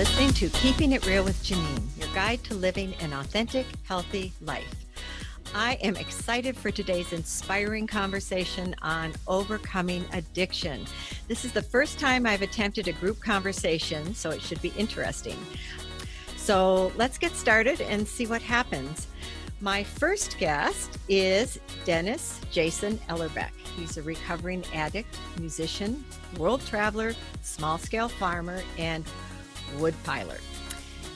listening to Keeping It Real with Janine, your guide to living an authentic, healthy life. I am excited for today's inspiring conversation on overcoming addiction. This is the first time I've attempted a group conversation, so it should be interesting. So let's get started and see what happens. My first guest is Jaysen Ellerbeck. He's a recovering addict, musician, world traveler, small-scale farmer, and woodpiler.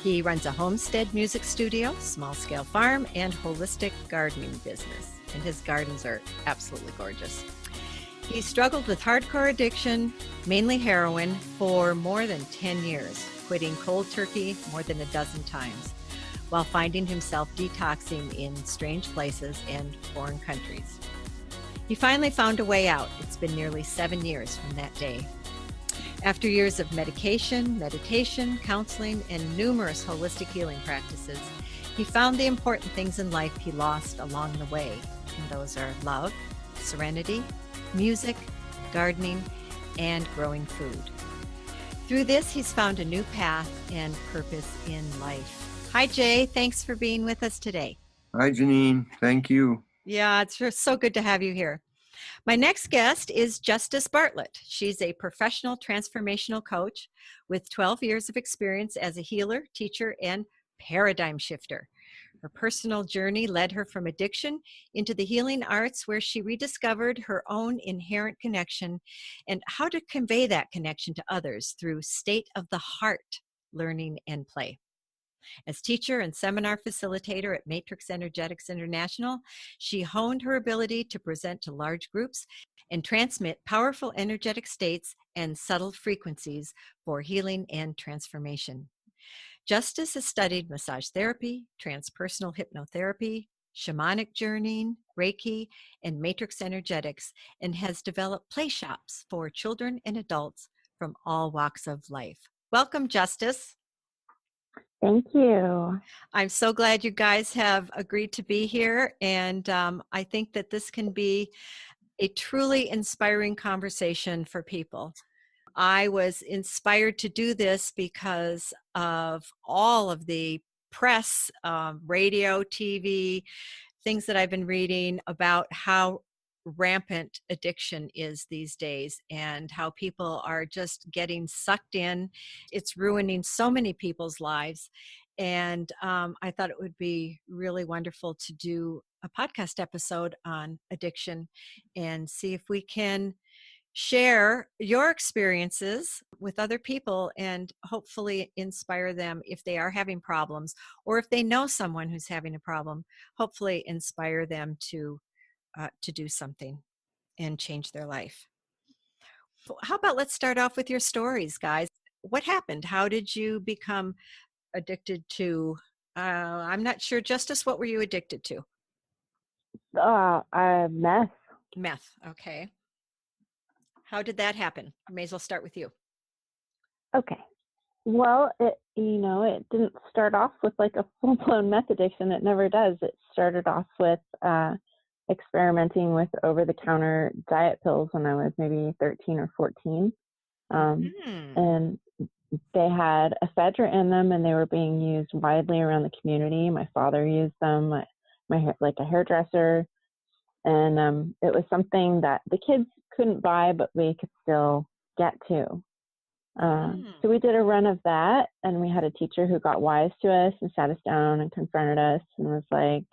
He runs a homestead music studio, small-scale farm, and holistic gardening business. And his gardens are absolutely gorgeous. He struggled with hardcore addiction, mainly heroin, for more than 10 years, quitting cold turkey more than a dozen times, while finding himself detoxing in strange places and foreign countries. He finally found a way out. It's been nearly 7 years from that day. After years of medication, meditation, counseling, and numerous holistic healing practices, he found the important things in life he lost along the way. And those are love, serenity, music, gardening, and growing food. Through this, he's found a new path and purpose in life. Hi, Jay. Thanks for being with us today. Hi, Janine. Thank you. Yeah, it's just so good to have you here. My next guest is Bartlett. She's a professional transformational coach with 12 years of experience as a healer, teacher, and paradigm shifter. Her personal journey led her from addiction into the healing arts, where she rediscovered her own inherent connection and how to convey that connection to others through state of the heart learning and play. As teacher and seminar facilitator at Matrix Energetics International, she honed her ability to present to large groups and transmit powerful energetic states and subtle frequencies for healing and transformation. Justice has studied massage therapy, transpersonal hypnotherapy, shamanic journeying, Reiki, and Matrix Energetics, and has developed play shops for children and adults from all walks of life. Welcome, Justice. Thank you. I'm so glad you guys have agreed to be here, and I think that this can be a truly inspiring conversation for people. I was inspired to do this because of all of the press, radio, TV, things that I've been reading about how rampant addiction is these days and how people are just getting sucked in. It's ruining so many people's lives. And I thought it would be really wonderful to do a podcast episode on addiction and see if we can share your experiences with other people and hopefully inspire them if they are having problems, or if they know someone who's having a problem, hopefully inspire them to do something and change their life. How about let's start off with your stories, guys. What happened? How did you become addicted to, I'm not sure, Justice, what were you addicted to? Meth. Meth, okay. How did that happen? I may as well start with you. Okay. Well, it didn't start off with like a full-blown meth addiction. It never does. It started off with experimenting with over-the-counter diet pills when I was maybe 13 or 14. And they had ephedra in them, and they were being used widely around the community. My father used them, like a hairdresser. And it was something that the kids couldn't buy, but we could still get to. So we did a run of that, and we had a teacher who got wise to us and sat us down and confronted us and was like,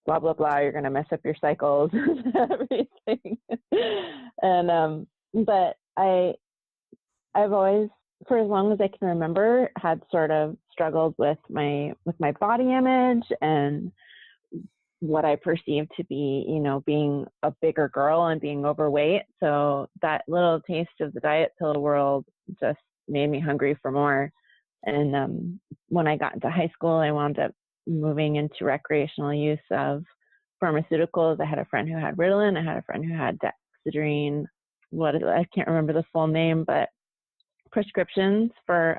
blah, blah, blah, you're going to mess up your cycles and everything. And, but I've always, for as long as I can remember, had sort of struggled with my body image and what I perceived to be, being a bigger girl and being overweight. So that little taste of the diet pill world just made me hungry for more. And when I got into high school, I wound up moving into recreational use of pharmaceuticals. I had a friend who had Ritalin. I had a friend who had Dexedrine. I can't remember the full name, but prescriptions for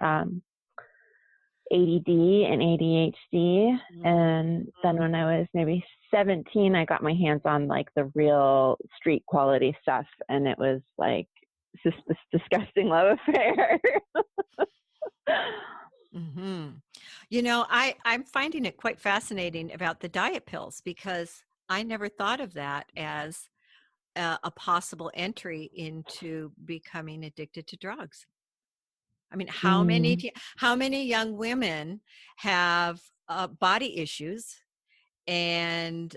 ADD and ADHD. And then when I was maybe 17, I got my hands on like the real street quality stuff. And it was like just this disgusting love affair. Hmm. I'm finding it quite fascinating about the diet pills because I never thought of that as a possible entry into becoming addicted to drugs. I mean, Mm, how many young women have body issues and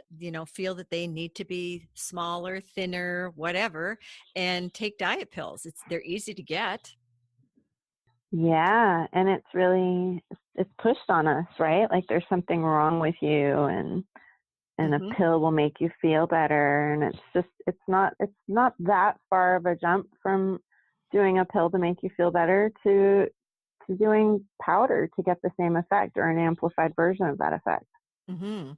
feel that they need to be smaller, thinner, whatever, and take diet pills? They're easy to get. yeah, and it's pushed on us, right? Like there's something wrong with you, and a Hmm. pill will make you feel better, and it's not that far of a jump from doing a pill to make you feel better to doing powder to get the same effect or an amplified version of that effect. Hmm.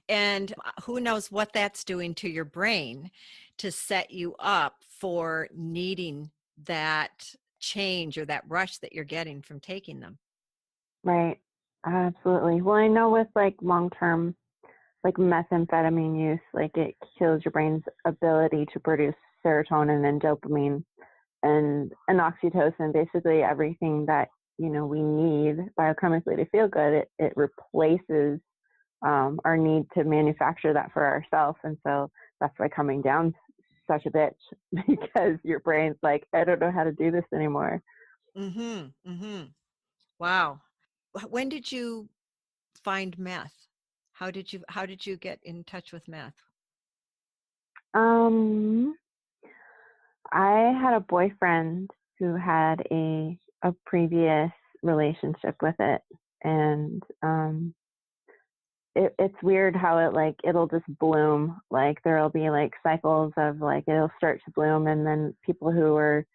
And who knows what that's doing to your brain to set you up for needing that change or that rush that you're getting from taking them. Right. Absolutely. Well, I know with like long-term like methamphetamine use, like it kills your brain's ability to produce serotonin and dopamine and oxytocin, basically everything that, we need biochemically to feel good. It replaces our need to manufacture that for ourselves. And so that's why coming down's such a bitch because your brain's like, I don't know how to do this anymore. Hmm. Hmm. Wow. When did you find meth? How did you get in touch with meth? Um, I had a boyfriend who had a previous relationship with it, and it's weird how it'll just bloom. Like there'll be like cycles of like it'll start to bloom, and then people who were,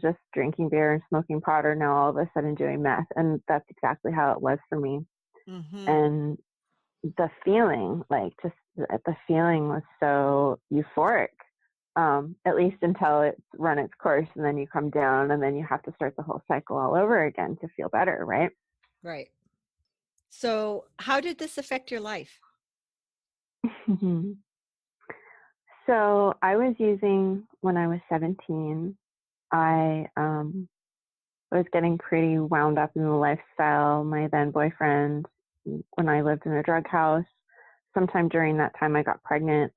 just drinking beer and smoking pot are now all of a sudden doing meth, and that's exactly how it was for me. Hmm. And the feeling, like just the feeling was so euphoric, at least until it's run its course, and then you come down, and then you have to start the whole cycle all over again to feel better, right? Right. So, how did this affect your life? So I was using when I was 17. I was getting pretty wound up in the lifestyle. My then boyfriend, when I lived in a drug house, sometime during that time I got pregnant.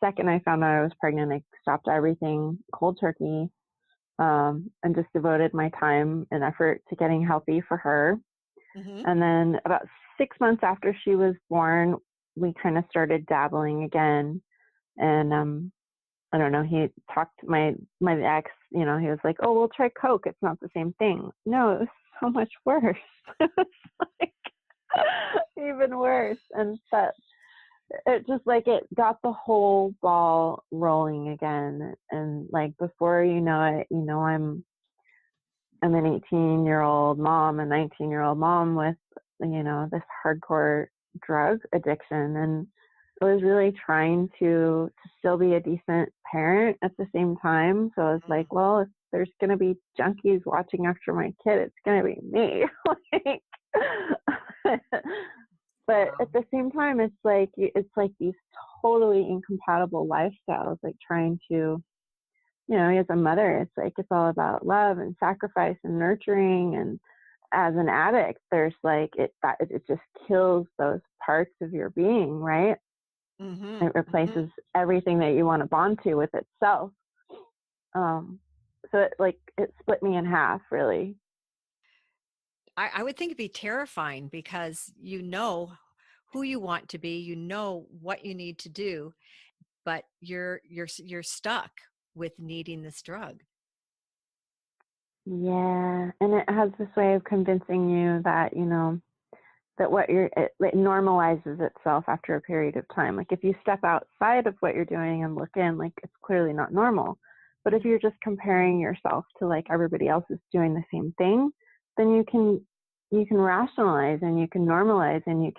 Second I found out I was pregnant, I stopped everything cold turkey, and just devoted my time and effort to getting healthy for her. Hmm. And then about 6 months after she was born, we kind of started dabbling again. And I don't know, he talked to my ex, he was like, oh, we'll try Coke. It's not the same thing. No, it was so much worse. It was like even worse. And that it just like it got the whole ball rolling again. And like before you know it, I'm an 18-year-old mom, a 19-year-old mom with, this hardcore drug addiction. And I was really trying to still be a decent parent at the same time. So I was like, well, if there's going to be junkies watching after my kid, it's going to be me. Like, but Wow. at the same time, it's like these totally incompatible lifestyles, like trying to, as a mother, it's like it's all about love and sacrifice and nurturing. And as an addict, there's like it just kills those parts of your being, right? Hmm. It replaces everything that you want to bond to with itself. Um, so it split me in half, really. I would think it'd be terrifying because you know who you want to be, you know what you need to do, but you're stuck with needing this drug. Yeah, and it has this way of convincing you that that it normalizes itself after a period of time. Like if you step outside of what you're doing and look in, like it's clearly not normal. But if Mhm. you're just comparing yourself to like everybody else is doing the same thing, then you can rationalize and you can normalize and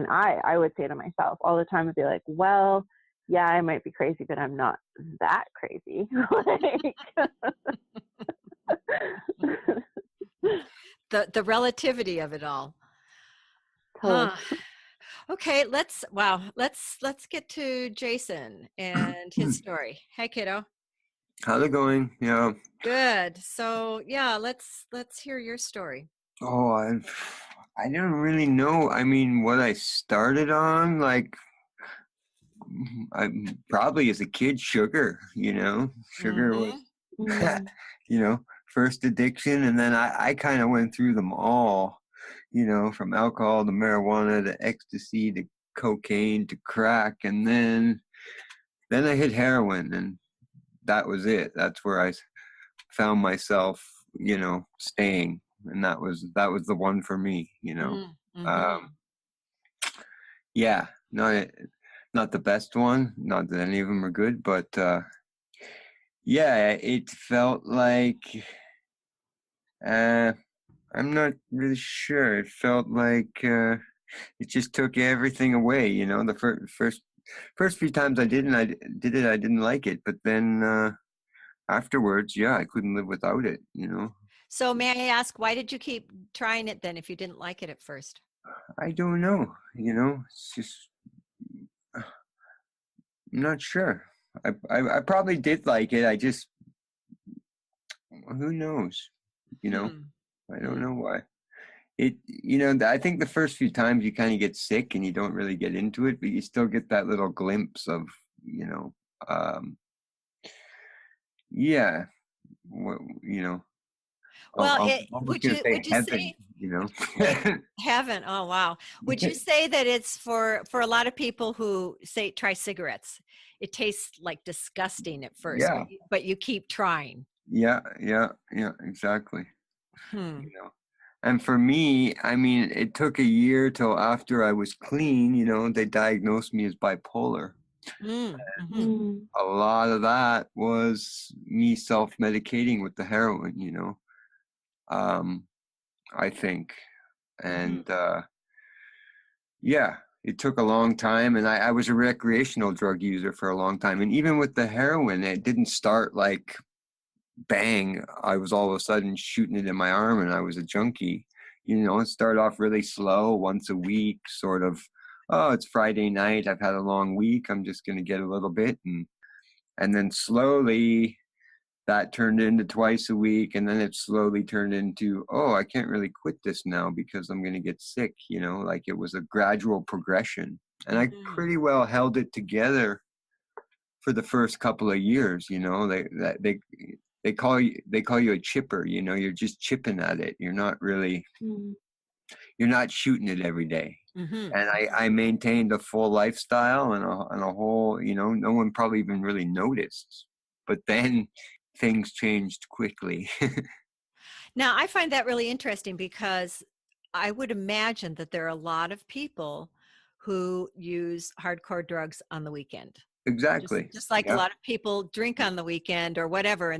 I would say to myself all the time, I'd be like, well, yeah, I might be crazy, but I'm not that crazy. Like, The relativity of it all. totally. Huh. Okay, let's get to Jason and his story. Hey kiddo. How's it going? Yeah. Good. So, yeah, let's hear your story. Oh, I don't really know. I mean, what I started on, like, I probably as a kid, sugar. Sugar was, Mm-hmm. Mm, you know, first addiction, and then I kind of went through them all. From alcohol to marijuana to ecstasy to cocaine to crack, and then I hit heroin, and that was it. That's where I found myself, staying, and that was the one for me. Mm-hmm. Um, yeah, not the best one. Not that any of them are good, but yeah, it felt like uh, I'm not really sure. It felt like it just took everything away. The first few times I didn't like it, but then afterwards, yeah, I couldn't live without it. So may I ask, why did you keep trying it then if you didn't like it at first? I don't know. It's just I'm not sure. I probably did like it. I just who knows? You know, Hmm. I don't Hmm. know why. I think the first few times you kind of get sick and you don't really get into it, but you still get that little glimpse of, you know, um, yeah, what, you know, Well, I'm almost would gonna you say would you heaven, say it you heaven? Oh wow. Would know. you say that it's for a lot of people who say try cigarettes? It tastes like disgusting at first, Yeah, but you keep trying. yeah, exactly. Hmm. You know. And for me, I mean, it took a year till after I was clean, they diagnosed me as bipolar. Mm. Mm-hmm. mm, A lot of that was me self-medicating with the heroin, um, I think. Mm-hmm. And yeah, it took a long time. And I was a recreational drug user for a long time. And even with the heroin, it didn't start like bang, I was all of a sudden shooting it in my arm and I was a junkie. It started off really slow, once a week, sort of, oh, it's Friday night, I've had a long week, I'm just going to get a little bit. And then slowly that turned into twice a week. And then it slowly turned into, oh, I can't really quit this now because I'm going to get sick. Like it was a gradual progression. And I Mm-hmm. pretty well held it together for the first couple of years. They call you a chipper. You're just chipping at it. mm, You're not shooting it every day. Mm-hmm. And I maintained a full lifestyle and a whole, no one probably even really noticed. But then things changed quickly. Now, I find that really interesting because I would imagine that there are a lot of people who use hardcore drugs on the weekend. Just, Exactly. just like a Yeah. lot of people drink on the weekend or whatever,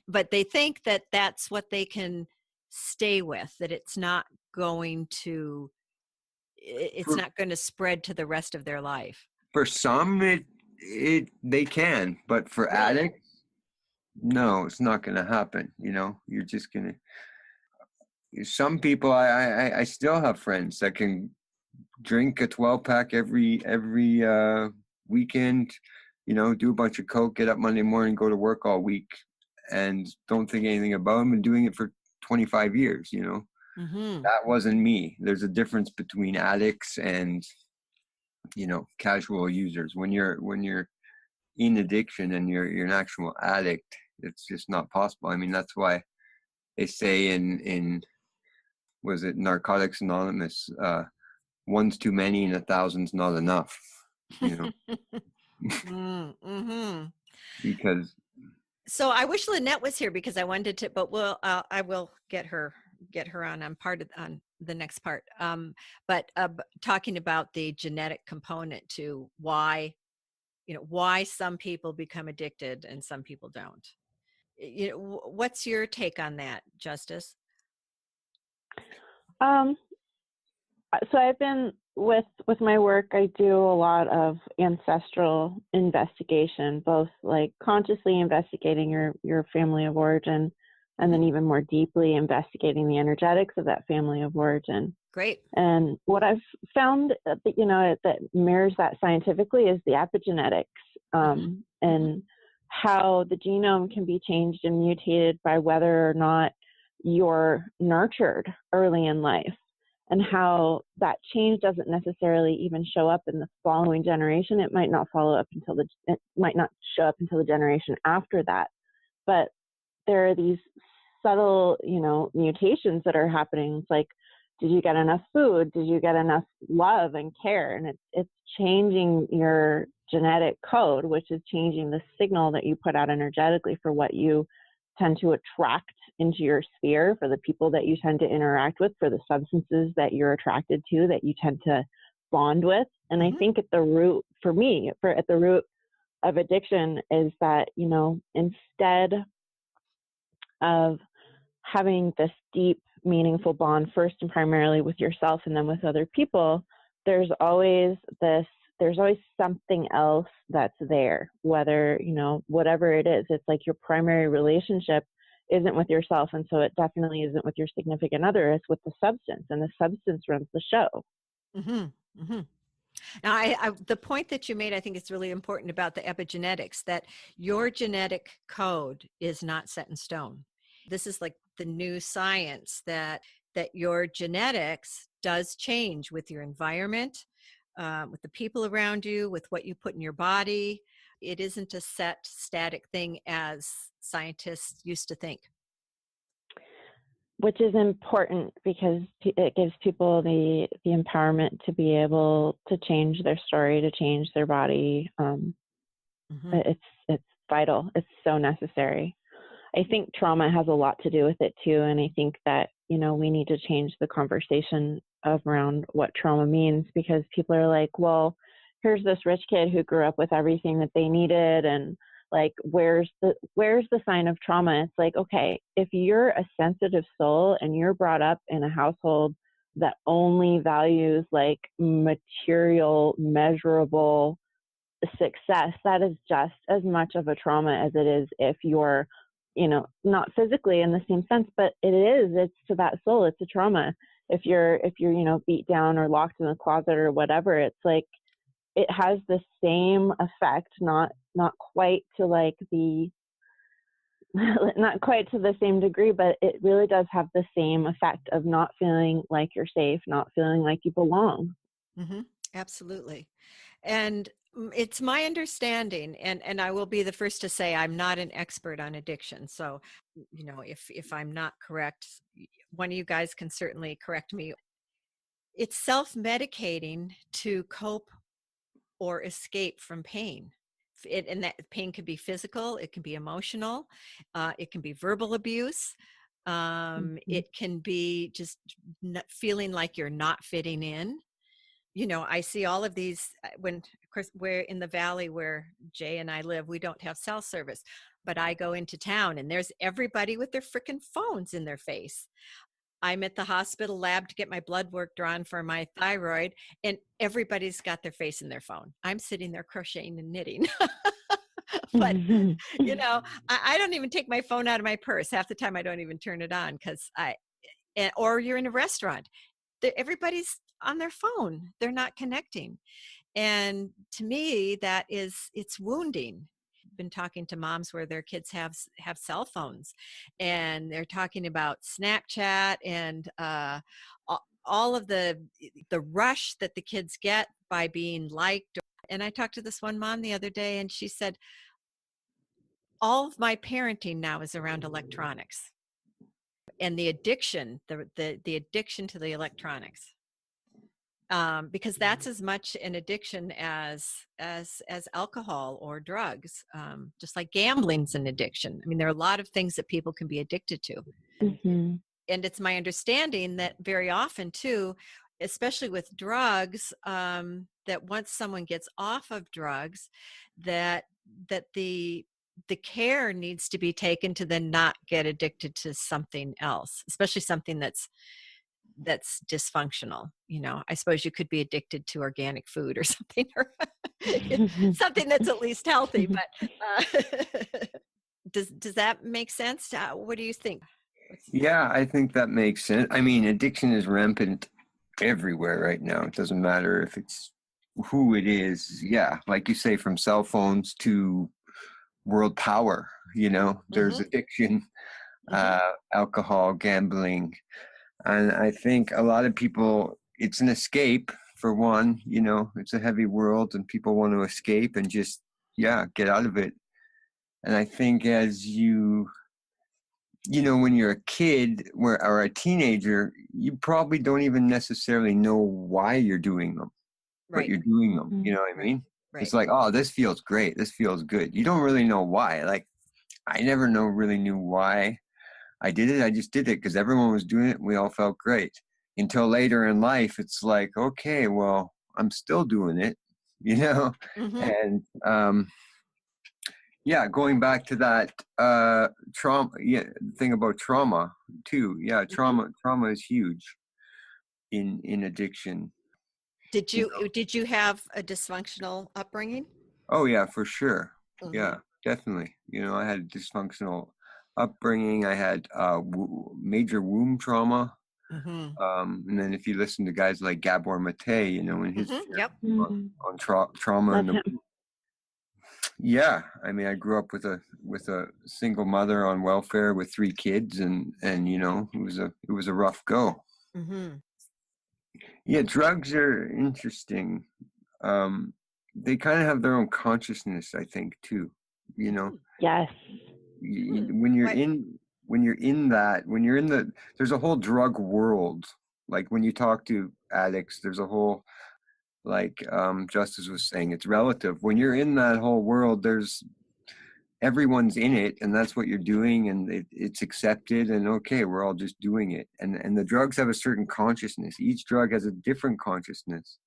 but they think that that's what they can stay with, that it's For not going to spread to the rest of their life. for some it they can, but for Really? addicts, no, it's not going to happen. You're just going to. Some people, I still have friends that can drink a 12 pack every weekend, do a bunch of coke, get up Monday morning, go to work all week, and don't think anything about them, and doing it for 25 years. Mm-hmm. That wasn't me. There's a difference between addicts and casual users. When you're in addiction and you're an actual addict, it's just not possible. I mean, that's why they say in was it Narcotics Anonymous, one's too many and a thousand's not enough, you know, Mm-hmm. because So I wish Lynette was here because I wanted to, but I will get her on. I'm part of on the next part. But talking about the genetic component to why some people become addicted and some people don't. What's your take on that, Justice? um, so I've been with my work. I do a lot of ancestral investigation, both like consciously investigating your family of origin, and then Mm-hmm. even more deeply investigating the energetics of that family of origin. Great. And what I've found that mirrors that scientifically is the epigenetics, Mm-hmm. Mm-hmm. and how the genome can be changed and mutated by whether or not you're nurtured early in life, and how that change doesn't necessarily even show up in the following generation. It might not it might not show up until the generation after that. But there are these subtle, mutations that are happening. It's like, did you get enough food? Did you get enough love and care? And it's changing your genetic code, which is changing the signal that you put out energetically for what you tend to attract into your sphere, for the people that you tend to interact with, for the substances that you're attracted to, that you tend to bond with. And I think at the root, for me, at the root of addiction is that, instead of having this deep, meaningful bond first and primarily with yourself and then with other people, there's always something else that's there, whether, whatever it is. It's like your primary relationship isn't with yourself, and so it definitely isn't with your significant other. It's with the substance, and the substance runs the show. Mm-hmm. Mm-hmm. Now, the point that you made, I think it's really important about the epigenetics, that your genetic code is not set in stone. This is like the new science that your genetics does change with your environment, with the people around you, with what you put in your body. It isn't a set, static thing as scientists used to think. Which is important because it gives people the empowerment to be able to change their story, to change their body. It's vital. It's so necessary. I think trauma has a lot to do with it too. And I think that, we need to change the conversation around what trauma means, because people are like, well, here's this rich kid who grew up with everything that they needed, and like, where's the sign of trauma? It's like, okay, if you're a sensitive soul and you're brought up in a household that only values like material, measurable success, that is just as much of a trauma as it is if you're, not physically in the same sense, but it's to that soul, it's a trauma. If you're, beat down or locked in a closet or whatever, it's like, it has the same effect, not quite to like not quite to the same degree, but it really does have the same effect of not feeling like you're safe, not feeling like you belong. Mm-hmm. Absolutely. And it's my understanding, and I will be the first to say I'm not an expert on addiction. So, if I'm not correct, one of you guys can certainly correct me. It's self-medicating to cope or escape from pain. And that pain can be physical, it can be emotional, it can be verbal abuse. It can be just feeling like you're not fitting in. I see all of these when, of course, we're in the valley where Jay and I live, we don't have cell service, but I go into town and there's everybody with their freaking phones in their face. I'm at the hospital lab to get my blood work drawn for my thyroid, and everybody's got their face in their phone. I'm sitting there crocheting and knitting. But, I don't even take my phone out of my purse. Half the time I don't even turn it on or you're in a restaurant. Everybody's on their phone. They're not connecting. And to me, it's wounding. Been talking to moms where their kids have cell phones, and they're talking about Snapchat and all of the rush that the kids get by being liked. And I talked to this one mom the other day, and she said, all of my parenting now is around electronics and the addiction, the addiction to the electronics. Because that's as much an addiction as alcohol or drugs. Just like gambling's an addiction. I mean, there are a lot of things that people can be addicted to. Mm-hmm. And it's my understanding that very often too, especially with drugs, that once someone gets off of drugs, that the care needs to be taken to then not get addicted to something else, especially something that's dysfunctional. I suppose you could be addicted to organic food or something, or something that's at least healthy. But does that make sense? What do you think? Yeah, I think that makes sense. I mean, addiction is rampant everywhere right now. It doesn't matter if it's who it is. Yeah, like you say, from cell phones to world power, there's addiction alcohol, gambling. And I think a lot of people, it's an escape for one, it's a heavy world and people want to escape and just, get out of it. And I think as when you're a kid or a teenager, you probably don't even necessarily know why you're doing them, but you're doing them. You know what I mean? Right. It's like, oh, this feels great. This feels good. You don't really know why. Like, I never really knew why I did it. I just did it because everyone was doing it and we all felt great. Until later in life, it's like, okay, well, I'm still doing it, And going back to that trauma, thing about trauma too. Yeah, trauma is huge in addiction. Did you have a dysfunctional upbringing? Oh yeah, for sure. Yeah, definitely. I had a dysfunctional upbringing. I had major womb trauma. And then if you listen to guys like Gabor Mate, in his on trauma and the I mean, I grew up with a single mother on welfare with 3 kids, and it was a rough go. Yeah, drugs are interesting. They kind of have their own consciousness, I think, too. Yes. When you're in that, there's a whole drug world. Like when you talk to addicts, there's a whole, like Justice was saying, it's relative. When you're in that whole world, everyone's in it, and that's what you're doing, and it's accepted, and okay, we're all just doing it. And the drugs have a certain consciousness. Each drug has a different consciousness,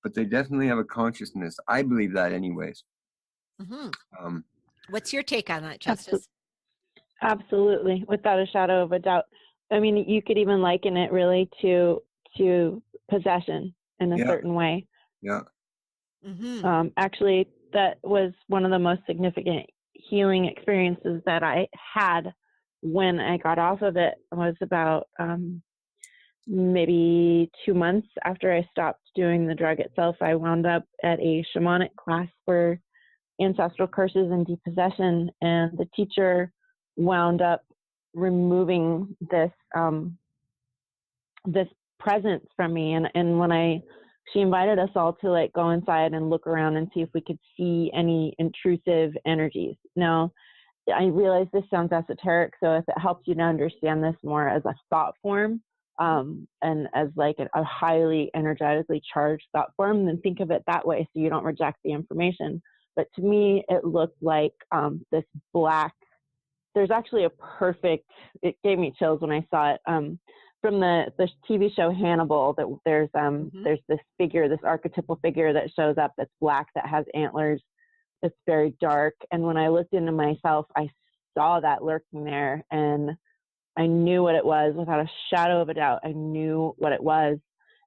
but they definitely have a consciousness. I believe that anyways. What's your take on that, Justice? Absolutely, without a shadow of a doubt. I mean, you could even liken it really to possession in a certain way. Yeah. Actually, that was one of the most significant healing experiences that I had when I got off of it. It was about maybe 2 months after I stopped doing the drug itself. I wound up at a shamanic class for ancestral curses and depossession, and the teacher wound up removing this this presence from me, and when she invited us all to like go inside and look around and see if we could see any intrusive energies. Now, I realize this sounds esoteric, so if it helps you to understand this more as a thought form, and as like a highly energetically charged thought form, then think of it that way so you don't reject the information. But to me, it looked like this black, there's actually it gave me chills when I saw it. From the TV show Hannibal, that there's this figure, this archetypal figure that shows up that's black, that has antlers, that's very dark. And when I looked into myself, I saw that lurking there, and I knew what it was without a shadow of a doubt. I knew what it was.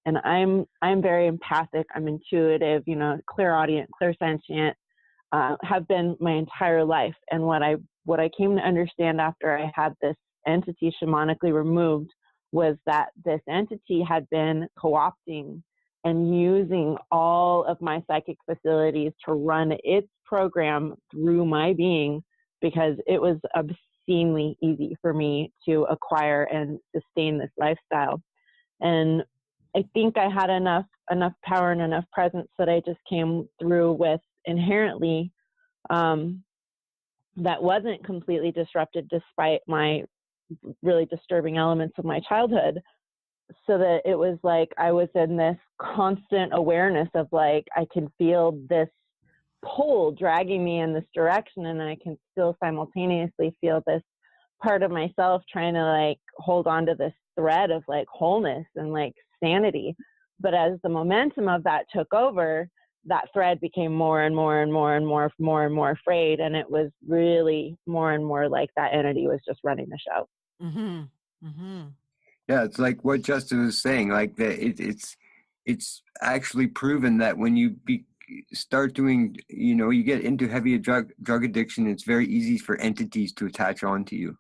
And I'm very empathic. I'm intuitive, clairaudient, clairsentient, have been my entire life. And what I came to understand after I had this entity shamanically removed was that this entity had been co-opting and using all of my psychic facilities to run its program through my being, because it was obscenely easy for me to acquire and sustain this lifestyle. And I think I had enough power and enough presence that I just came through with inherently, that wasn't completely disrupted despite my really disturbing elements of my childhood, so that it was like I was in this constant awareness of like, I can feel this pull dragging me in this direction, and I can still simultaneously feel this part of myself trying to like hold on to this thread of like wholeness and like sanity. But as the momentum of that took over, that thread became more and more and more and more frayed, and it was really more and more like that entity was just running the show. Yeah, it's like what Justin was saying. Like that, it's actually proven that when you start doing, you get into heavy drug addiction, it's very easy for entities to attach onto you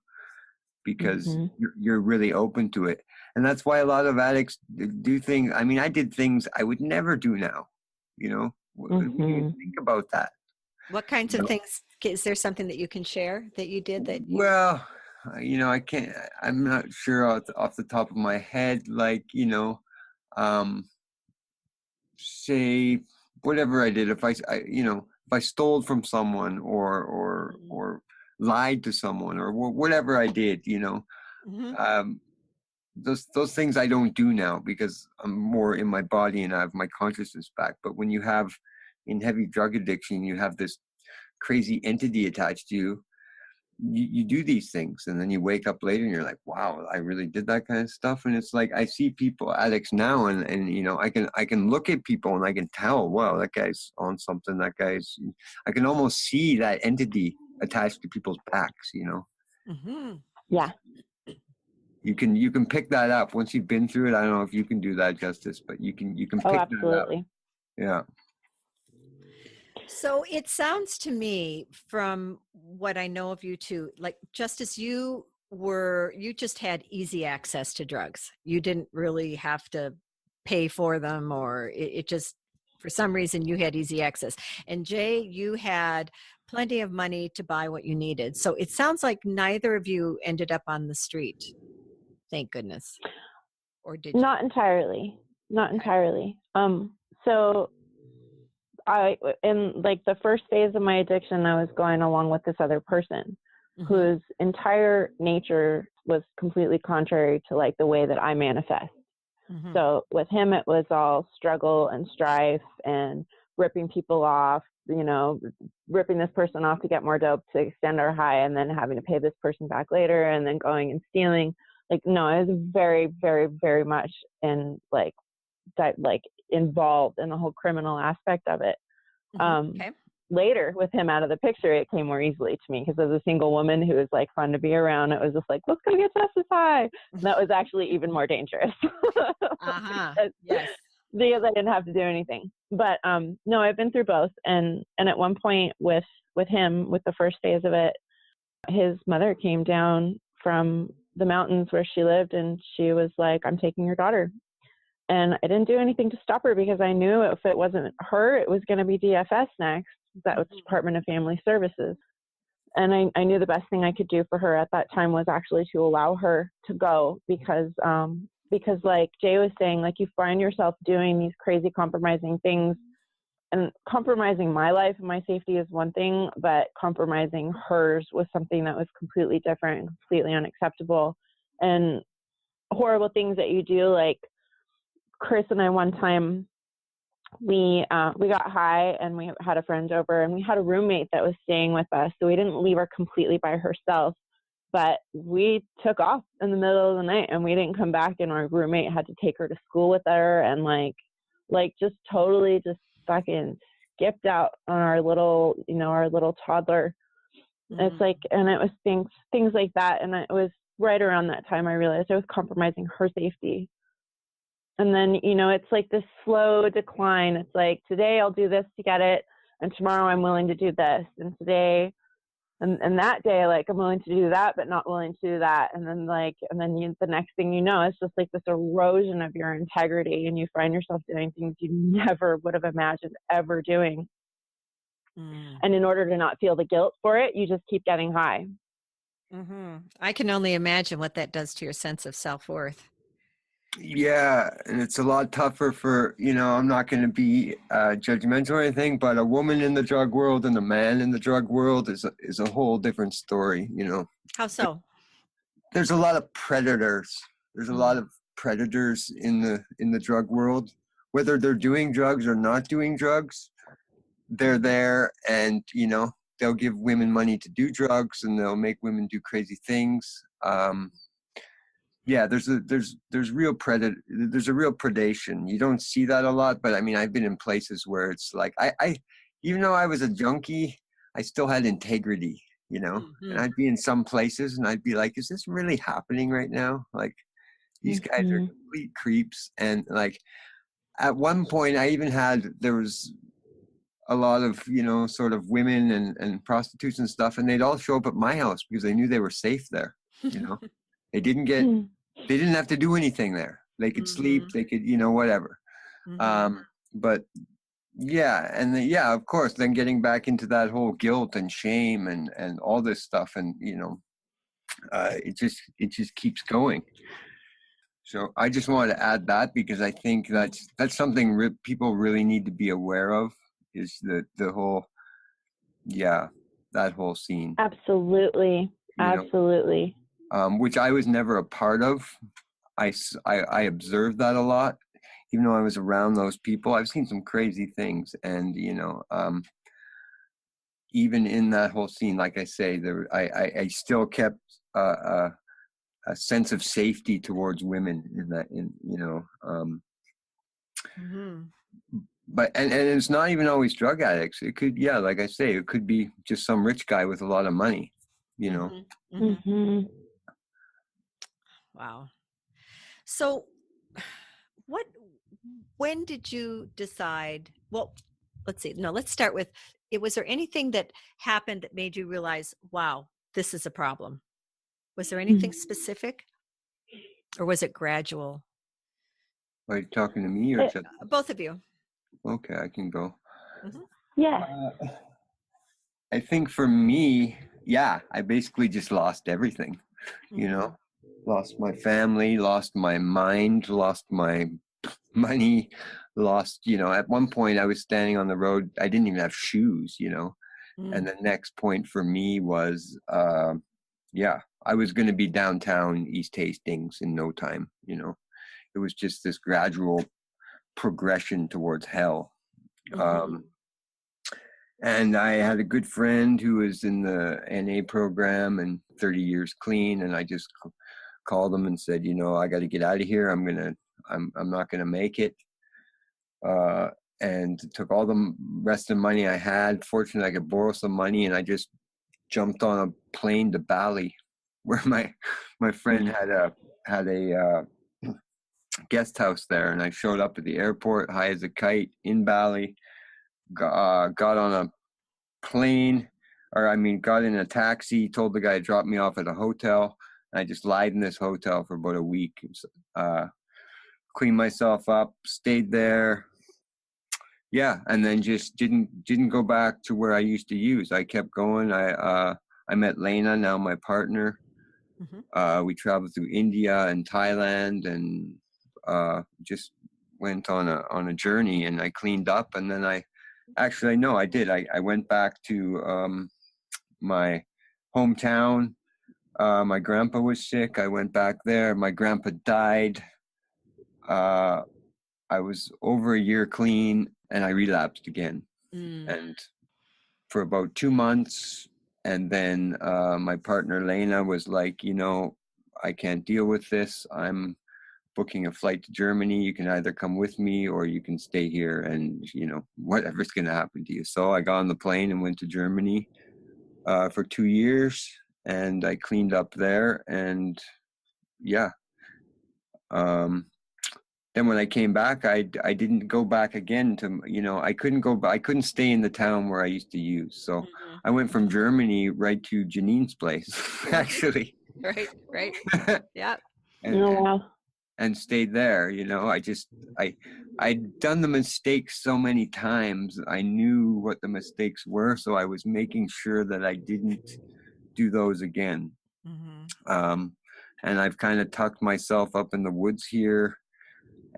because you're really open to it, and that's why a lot of addicts do things. I mean, I did things I would never do now. What do you think about that? What kinds of things? Is there something that you can share that you did that? Well, I can't, I'm not sure off the top of my head, like, um, say whatever I did, if if I stole from someone or lied to someone or whatever I did, Mm-hmm. um, those things I don't do now because I'm more in my body and I have my consciousness back. But when you have in heavy drug addiction, you have this crazy entity attached to you. You do these things and then you wake up later and you're like, wow, I really did that kind of stuff. And it's like, I see people addicts now and I can look at people and I can tell, wow, that guy's on something. I can almost see that entity attached to people's backs. Mm-hmm. Yeah. You can pick that up once you've been through it. I don't know if you can do that justice, but you can Oh, pick that up. absolutely. Yeah. So it sounds to me, from what I know of you two, like just as you just had easy access to drugs. You didn't really have to pay for them, or it just, for some reason, you had easy access. And Jay, you had plenty of money to buy what you needed. So it sounds like neither of you ended up on the street. Thank goodness. Or did you? Not entirely. Not Okay. entirely. So in like the first phase of my addiction, I was going along with this other person Mhm. whose entire nature was completely contrary to like the way that I manifest. Mhm. So with him, it was all struggle and strife and ripping people off, ripping this person off to get more dope to extend our high and then having to pay this person back later and then going and stealing. Like, no, I was very, very, very much in like involved in the whole criminal aspect of it. Okay. Later, with him out of the picture, it came more easily to me because as a single woman who was like fun to be around, it was just like, let's go get justice high. And that was actually even more dangerous. Uh-huh. because, Yes. because I didn't have to do anything. But no, I've been through both. And at one point with him, with the first phase of it, his mother came down from the mountains where she lived and she was like, I'm taking your daughter. And I didn't do anything to stop her because I knew if it wasn't her, it was going to be DFS next. That was Department of Family Services. And I knew the best thing I could do for her at that time was actually to allow her to go because like Jay was saying, like you find yourself doing these crazy compromising things, and compromising my life and my safety is one thing, but compromising hers was something that was completely different and completely unacceptable. And horrible things that you do, like Chris and I one time, we got high and we had a friend over and we had a roommate that was staying with us. So we didn't leave her completely by herself, but we took off in the middle of the night and we didn't come back, and our roommate had to take her to school with her and like just totally just fucking skipped out on our little toddler. It's like, and it was things like that. And it was right around that time I realized I was compromising her safety. And then, it's like this slow decline. It's like, today I'll do this to get it. And tomorrow I'm willing to do this. And today, and that day, like, I'm willing to do that, but not willing to do that. And then the next thing you know, it's just like this erosion of your integrity. And you find yourself doing things you never would have imagined ever doing. And in order to not feel the guilt for it, you just keep getting high. I can only imagine what that does to your sense of self-worth. Yeah, and it's a lot tougher for, I'm not going to be judgmental or anything, but a woman in the drug world and a man in the drug world is a whole different story, How so? There's a lot of predators. There's a lot of predators in the drug world. Whether they're doing drugs or not doing drugs, they're there, and, they'll give women money to do drugs and they'll make women do crazy things. Yeah, there's a real there's a real predation. You don't see that a lot, but I mean, I've been in places where it's like I even though I was a junkie, I still had integrity, and I'd be in some places and I'd be like, is this really happening right now? Like, these guys are complete creeps. And like, at one point there was a lot of, sort of women and prostitutes and stuff, and they'd all show up at my house because they knew they were safe there. They didn't have to do anything there. They could sleep, they could, whatever. But yeah, and of course, then getting back into that whole guilt and shame and all this stuff, and it just keeps going. So I just wanted to add that, because I think that's something people really need to be aware of, is the whole, that whole scene. Absolutely. Absolutely. Which I was never a part of. I observed that a lot, even though I was around those people. I've seen some crazy things, and even in that whole scene, like I say, I still kept a sense of safety towards women in that, but and it's not even always drug addicts. It could, like I say, it could be just some rich guy with a lot of money, Wow. So when did you decide, well, let's see, no, let's start with, was there anything that happened that made you realize, wow, this is a problem? Was there anything specific, or was it gradual? Are you talking to me or both of you? Okay, I can go. Yeah. I think for me, I basically just lost everything, lost my family, lost my mind, lost my money, lost, at one point I was standing on the road. I didn't even have shoes, and the next point for me was, I was going to be downtown East Hastings in no time, It was just this gradual progression towards hell. And I had a good friend who was in the NA program and 30 years clean. And I just called him and said, I got to get out of here. I'm not going to make it. And took all the rest of the money I had. Fortunately, I could borrow some money, and I just jumped on a plane to Bali, where my friend had a guest house there. And I showed up at the airport, high as a kite, in Bali. Got on a plane, got in a taxi, told the guy to drop me off at a hotel. And I just lied in this hotel for about a week. Cleaned myself up, stayed there. And then just didn't go back to where I used to use. I kept going. I met Lena, now my partner. We traveled through India and Thailand, and just went on a journey, and I cleaned up. And then I did. I went back to my hometown. My grandpa was sick. I went back there. My grandpa died. I was over a year clean, and I relapsed again. And for about 2 months, and then my partner Lena was like, I can't deal with this. I'm booking a flight to Germany. You can either come with me or you can stay here, and whatever's going to happen to you. So I got on the plane and went to Germany for 2 years, and I cleaned up there. And then when I came back, I didn't go back again to, I couldn't stay in the town where I used to use. So I went from Germany right to Janean's place, actually. Right. Yeah. And stayed there. I'd done the mistakes so many times. I knew what the mistakes were, so I was making sure that I didn't do those again. And I've kind of tucked myself up in the woods here,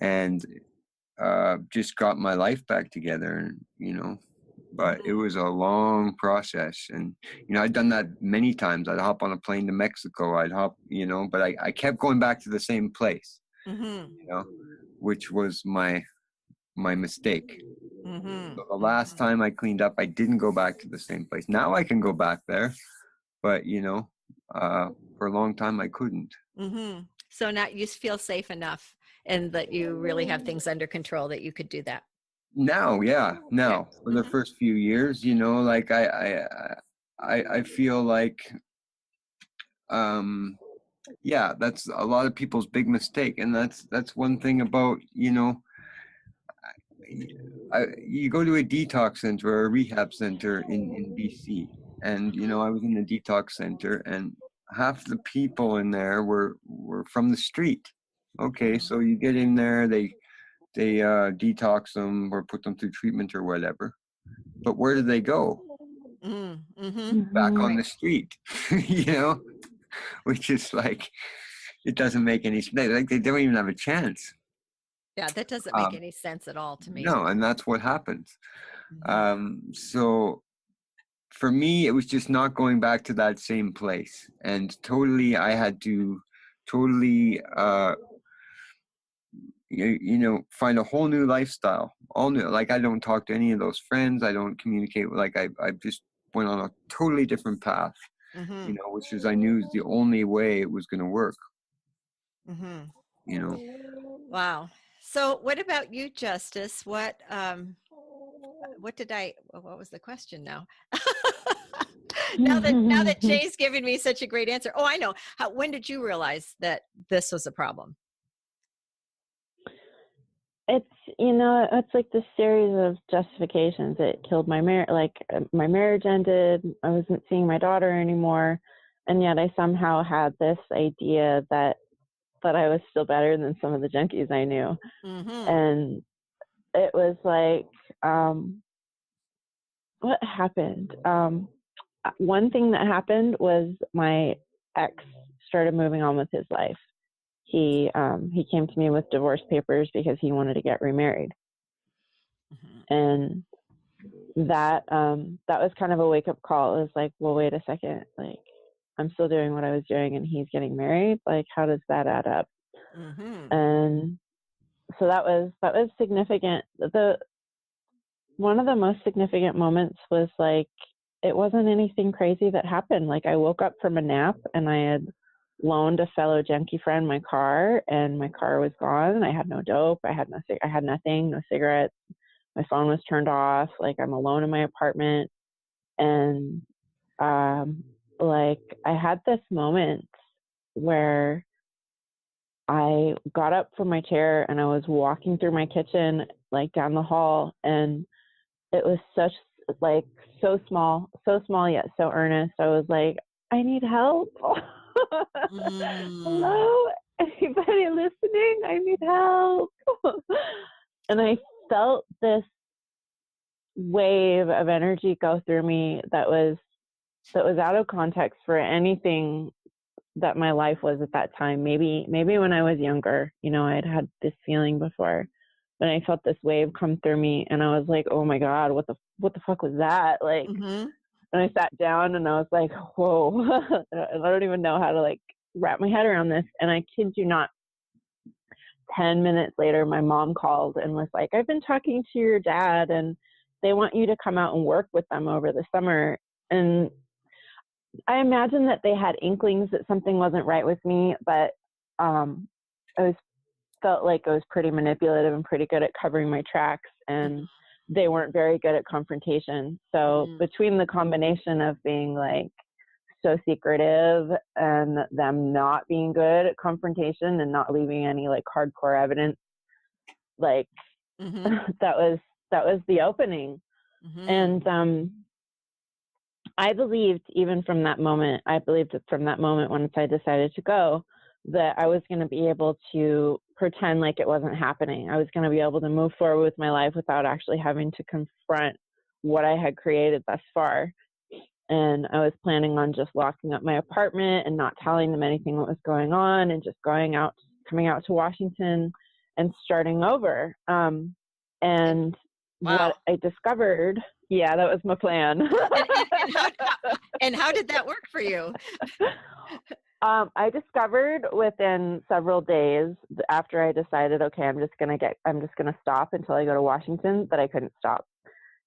and just got my life back together, but it was a long process. And I'd done that many times. I'd hop on a plane to Mexico, but I kept going back to the same place, which was my mistake. So the last time I cleaned up, I didn't go back to the same place. Now I can go back there, but for a long time I couldn't. So now you feel safe enough, and that you really have things under control that you could do that now. For the first few years, like I feel like that's a lot of people's big mistake. And that's one thing about, you go to a detox center or a rehab center in BC, and I was in a detox center, and half the people in there were from the street. Okay, so you get in there, they detox them or put them through treatment or whatever. But where do they go? Back on the street, which is like, it doesn't make any sense. Like they don't even have a chance. Yeah, that doesn't make any sense at all to me. No, and that's what happens. Mhm. So for me, it was just not going back to that same place, and totally, I had to totally, find a whole new lifestyle, all new. Like I don't talk to any of those friends. I don't communicate. Like I just went on a totally different path, Mhm. which is, I knew is the only way it was going to work. Mhm. You know. Wow. So what about you, Justice? What was the question now? Now that Jay's giving me such a great answer. Oh, I know. When did you realize that this was a problem? It's, it's like this series of justifications. It killed my marriage. Like my marriage ended. I wasn't seeing my daughter anymore. And yet I somehow had this idea that I was still better than some of the junkies I knew. Mm-hmm. And it was like, what happened? One thing that happened was my ex started moving on with his life. He came to me with divorce papers because he wanted to get remarried. Mm-hmm. And that was kind of a wake up call. It was like, well, wait a second, like I'm still doing what I was doing and he's getting married. Like, how does that add up? Mm-hmm. And so that was significant. One of the most significant moments was like, it wasn't anything crazy that happened. Like I woke up from a nap and I had loaned a fellow junkie friend my car, and my car was gone. I had no dope. I had nothing, no cigarettes. My phone was turned off. Like I'm alone in my apartment. And like I had this moment where I got up from my chair and I was walking through my kitchen, like down the hall, and it was so small yet so earnest. I was like, I need help. Hello, anybody listening? I need help. And I felt this wave of energy go through me that was out of context for anything that my life was at that time. Maybe when I was younger, I'd had this feeling before, but I felt this wave come through me, and I was like, oh my God, what the fuck was that? Like, mm-hmm. And I sat down and I was like, whoa, I don't even know how to like wrap my head around this. And I kid you not, 10 minutes later, my mom called and was like, I've been talking to your dad and they want you to come out and work with them over the summer. And I imagine that they had inklings that something wasn't right with me, but felt like I was pretty manipulative and pretty good at covering my tracks, and they weren't very good at confrontation. So between the combination of being like so secretive and them not being good at confrontation and not leaving any like hardcore evidence, like that was the opening. And I believed from that moment once I decided to go, that I was going to be able to pretend like it wasn't happening. I was going to be able to move forward with my life without actually having to confront what I had created thus far. And I was planning on just locking up my apartment and not telling them anything that was going on, and just coming out to Washington and starting over. And wow. What I discovered, that was my plan. and how did that work for you? I discovered within several days after I decided, okay, I'm just gonna stop until I go to Washington, that I couldn't stop.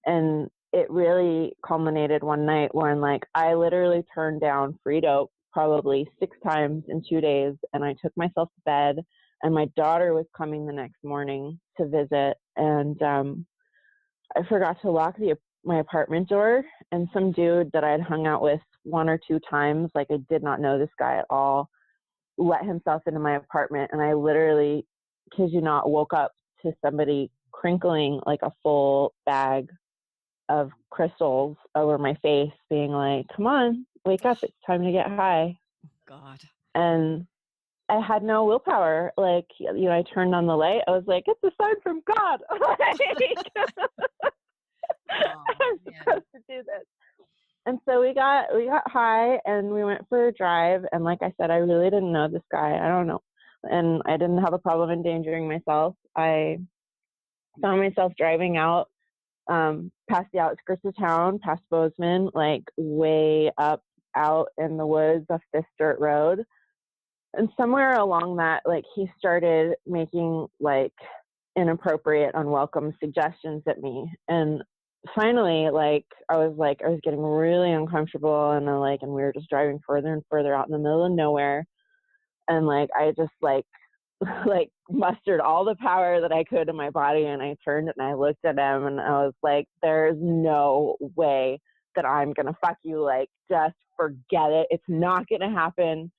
And it really culminated one night when like I literally turned down free dope probably 6 times in 2 days, and I took myself to bed, and my daughter was coming the next morning to visit, and I forgot to lock my apartment door, and some dude that I had hung out with 1 or 2 times, like I did not know this guy at all, let himself into my apartment, and I literally, kid you not, woke up to somebody crinkling like a full bag of crystals over my face, being like, come on, wake up, it's time to get high. God. And I had no willpower. Like, I turned on the light. I was like, it's a sign from God. I'm supposed to do this. And so we got high and we went for a drive. And like I said, I really didn't know this guy. I don't know. And I didn't have a problem endangering myself. I found myself driving out past the outskirts of town, past Bozeman, like way up out in the woods off this dirt road. And somewhere along that, like, he started making like inappropriate, unwelcome suggestions at me. And finally, like, I was getting really uncomfortable, and and we were just driving further and further out in the middle of nowhere. And like, I just like mustered all the power that I could in my body, and I turned and I looked at him and I was like, there's no way that I'm gonna fuck you. Like, just forget it. It's not gonna happen.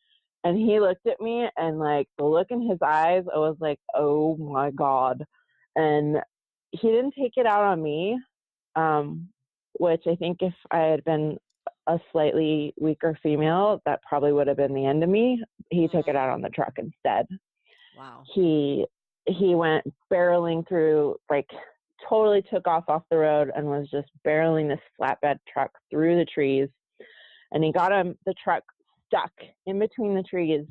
And he looked at me, and like the look in his eyes, I was like, oh my God. And he didn't take it out on me, which I think if I had been a slightly weaker female, that probably would have been the end of me. He took it out on the truck instead. Wow. He went barreling through, like totally took off the road and was just barreling this flatbed truck through the trees. And he got the truck stuck in between the trees.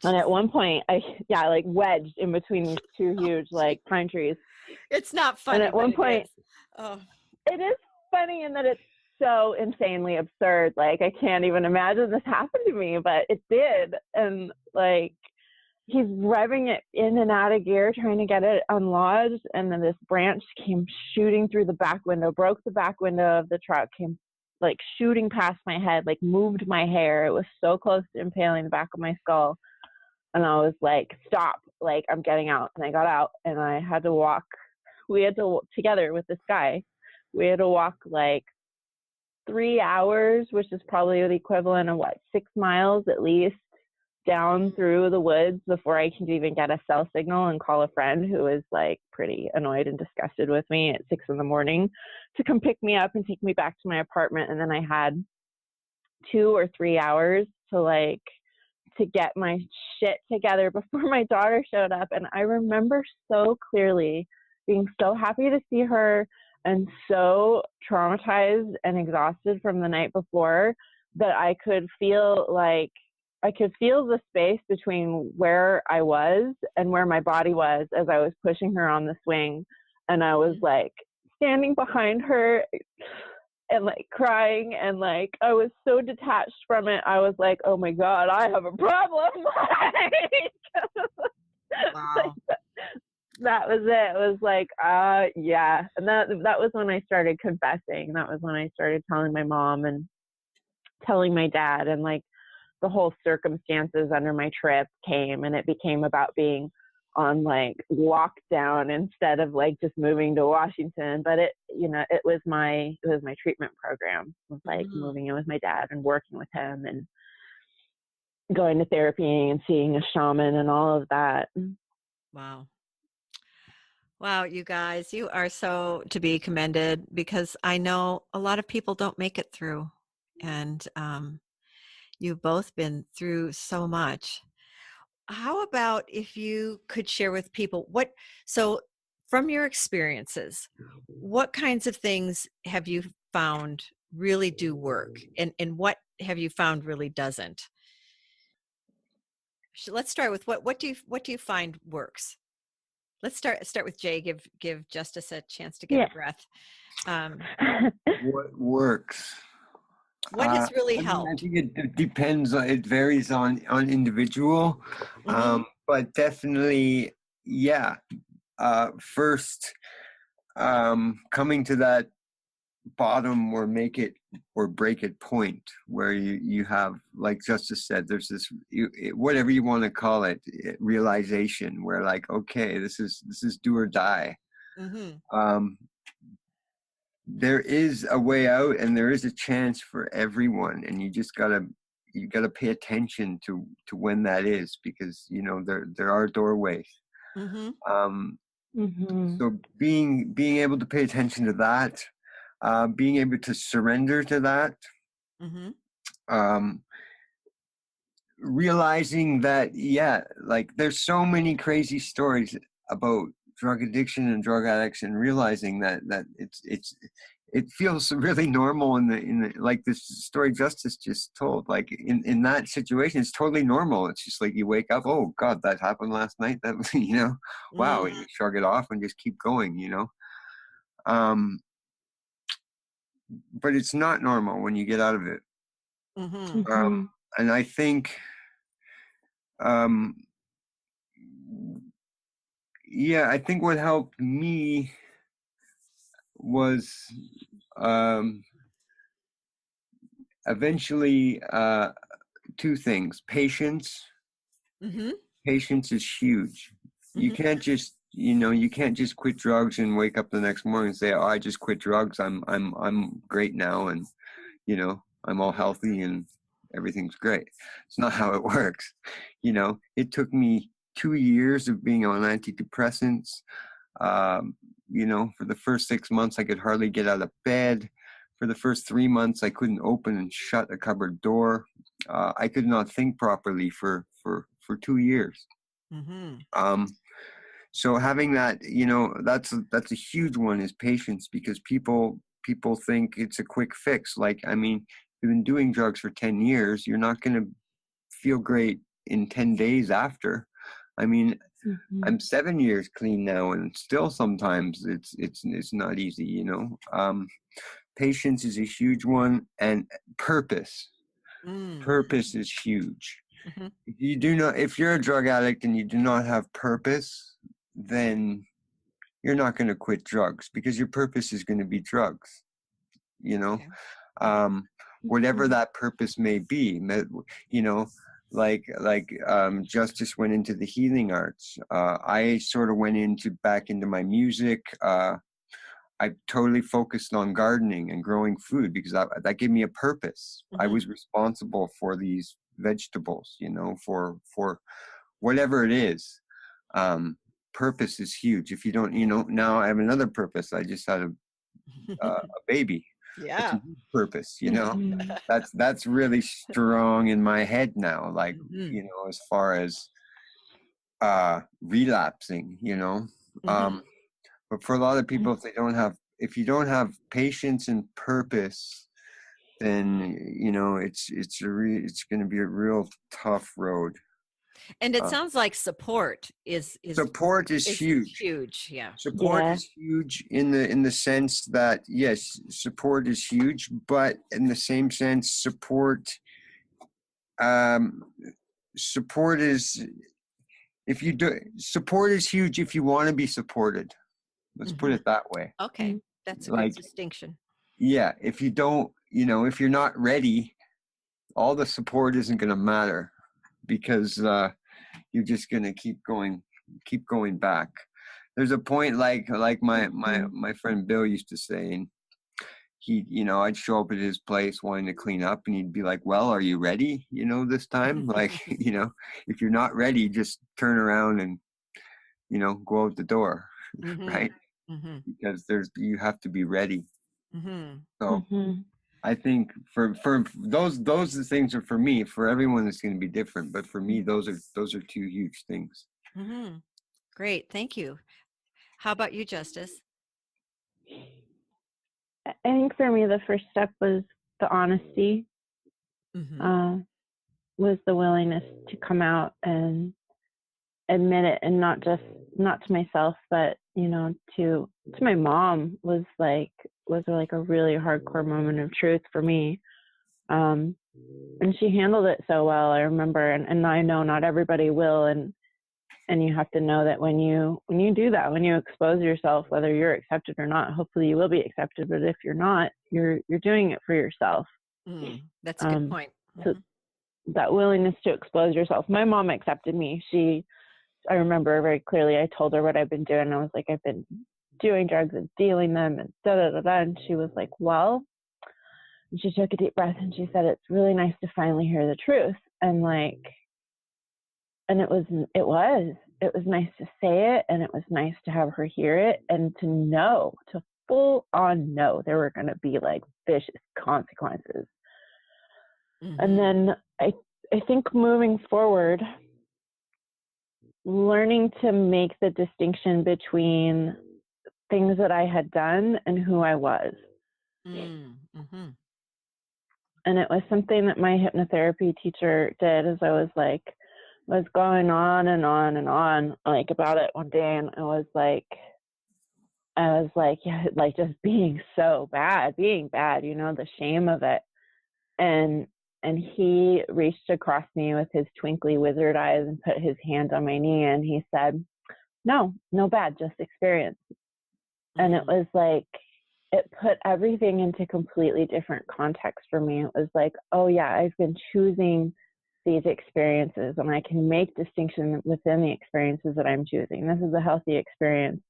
And at one point, like wedged in between these two huge like pine trees. It's not funny. And at one point, it is funny in that it's so insanely absurd. Like, I can't even imagine this happened to me, but it did. And like, he's revving it in and out of gear, trying to get it unlodged. And then this branch came shooting through the back window, broke the back window of the truck, came like shooting past my head, like moved my hair. It was so close to impaling the back of my skull. And I was like, stop, like, I'm getting out. And I got out, and I had to walk. We had to, together with this guy, we had to walk like 3 hours, which is probably the equivalent of 6 miles at least, down through the woods before I could even get a cell signal and call a friend who was like pretty annoyed and disgusted with me at 6 a.m. to come pick me up and take me back to my apartment. And then I had 2 or 3 hours to get my shit together before my daughter showed up. And I remember so clearly being so happy to see her and so traumatized and exhausted from the night before that I could feel the space between where I was and where my body was as I was pushing her on the swing. And I was like standing behind her and like crying, and like I was so detached from it. I was like, oh my God, I have a problem. Wow. That was it. It was like, yeah. And that was when I started confessing. That was when I started telling my mom and telling my dad, and like the whole circumstances under my trip came, and it became about being on like lockdown instead of like just moving to Washington. But it was my treatment program. It was like moving in with my dad and working with him and going to therapy and seeing a shaman and all of that. Wow, you guys, you are so to be commended, because I know a lot of people don't make it through, and you've both been through so much. How about if you could share with people so from your experiences, what kinds of things have you found really do work, and what have you found really doesn't? Let's start with what do you find works? Let's start with Jay. Give Justice a chance to get a breath. What works? What has really helped? I think it depends. It varies on individual, but definitely, yeah. First, coming to that bottom or make it or break it point where you have, like Justice said, there's this whatever you want to call it, realization where like, okay, this is do or die. There is a way out, and there is a chance for everyone, and you just gotta pay attention to when that is, because there are doorways. So being able to pay attention to that, being able to surrender to that, realizing that, yeah, like there's so many crazy stories about drug addiction and drug addicts, and realizing that it feels really normal in the like this story Justice just told. Like in that situation, it's totally normal. It's just like you wake up, oh God, that happened last night. That was, wow, you shrug it off and just keep going. Um, but it's not normal when you get out of it. Mm-hmm. And I think, yeah, I think what helped me was eventually two things. Patience. Mm-hmm. Patience is huge. You can't just you can't just quit drugs and wake up the next morning and say, oh, I just quit drugs, I'm great now, and I'm all healthy and everything's great. It's not how it works. It took me 2 years of being on antidepressants. For the first 6 months I could hardly get out of bed. For the first 3 months I couldn't open and shut a cupboard door. I could not think properly for 2 years. So having that, that's a huge one, is patience, because people think it's a quick fix. Like, I mean, you've been doing drugs for 10 years, you're not going to feel great in 10 days after. I mean, I'm 7 years clean now, and still sometimes it's not easy. Patience is a huge one, and purpose. Purpose is huge. If you're a drug addict and you do not have purpose, then you're not going to quit drugs, because your purpose is going to be drugs. Whatever that purpose may be, like Justice went into the healing arts. I sort of went back into my music. I totally focused on gardening and growing food, because that gave me a purpose. I was responsible for these vegetables, for whatever it is. Purpose is huge. If you don't, now I have another purpose. I just had a baby. Yeah. That's a huge purpose, that's really strong in my head now. Like, as far as relapsing, but for a lot of people, if you don't have patience and purpose, then it's going to be a real tough road. And it sounds like support is support is huge. Huge, yeah. Support is huge in the sense that, yes, support is huge, but in the same sense, support is support is huge if you want to be supported. Let's put it that way. Okay, that's a good distinction. Yeah, if you don't, if you're not ready, all the support isn't going to matter, because you're just going to keep going back. There's a point, like my friend Bill used to say, and I'd show up at his place wanting to clean up, and he'd be like, well, are you ready? This time, like, if you're not ready, just turn around and, go out the door, right? Because you have to be ready. So I think for those things are, for me. For everyone, it's going to be different, but for me, those are two huge things. Great, thank you. How about you, Justice? I think for me, the first step was the honesty. Was the willingness to come out and admit it, and not to myself, but to my mom, was like a really hardcore moment of truth for me. And she handled it so well, I remember, and I know not everybody will, and you have to know that when you do that, when you expose yourself, whether you're accepted or not, hopefully you will be accepted, but if you're not, you're doing it for yourself. That's a good point. So that willingness to expose yourself. My mom accepted me. I remember very clearly, I told her what I've been doing. I was like, I've been doing drugs and dealing them and da-da-da-da. And she was like, well, and she took a deep breath and she said, it's really nice to finally hear the truth. And it was nice to say it, and it was nice to have her hear it, and to full on know there were going to be like vicious consequences. And then I think moving forward, learning to make the distinction between things that I had done and who I was. Mm-hmm. And it was something that my hypnotherapy teacher did as I was going on and on and on like about it one day, and I was like, yeah, like just being bad, you know, the shame of it. And he reached across me with his twinkly wizard eyes and put his hand on my knee, and he said, no bad, just experience. And it was like, it put everything into completely different context for me. It was like, oh yeah, I've been choosing these experiences, and I can make distinction within the experiences that I'm choosing. This is a healthy experience.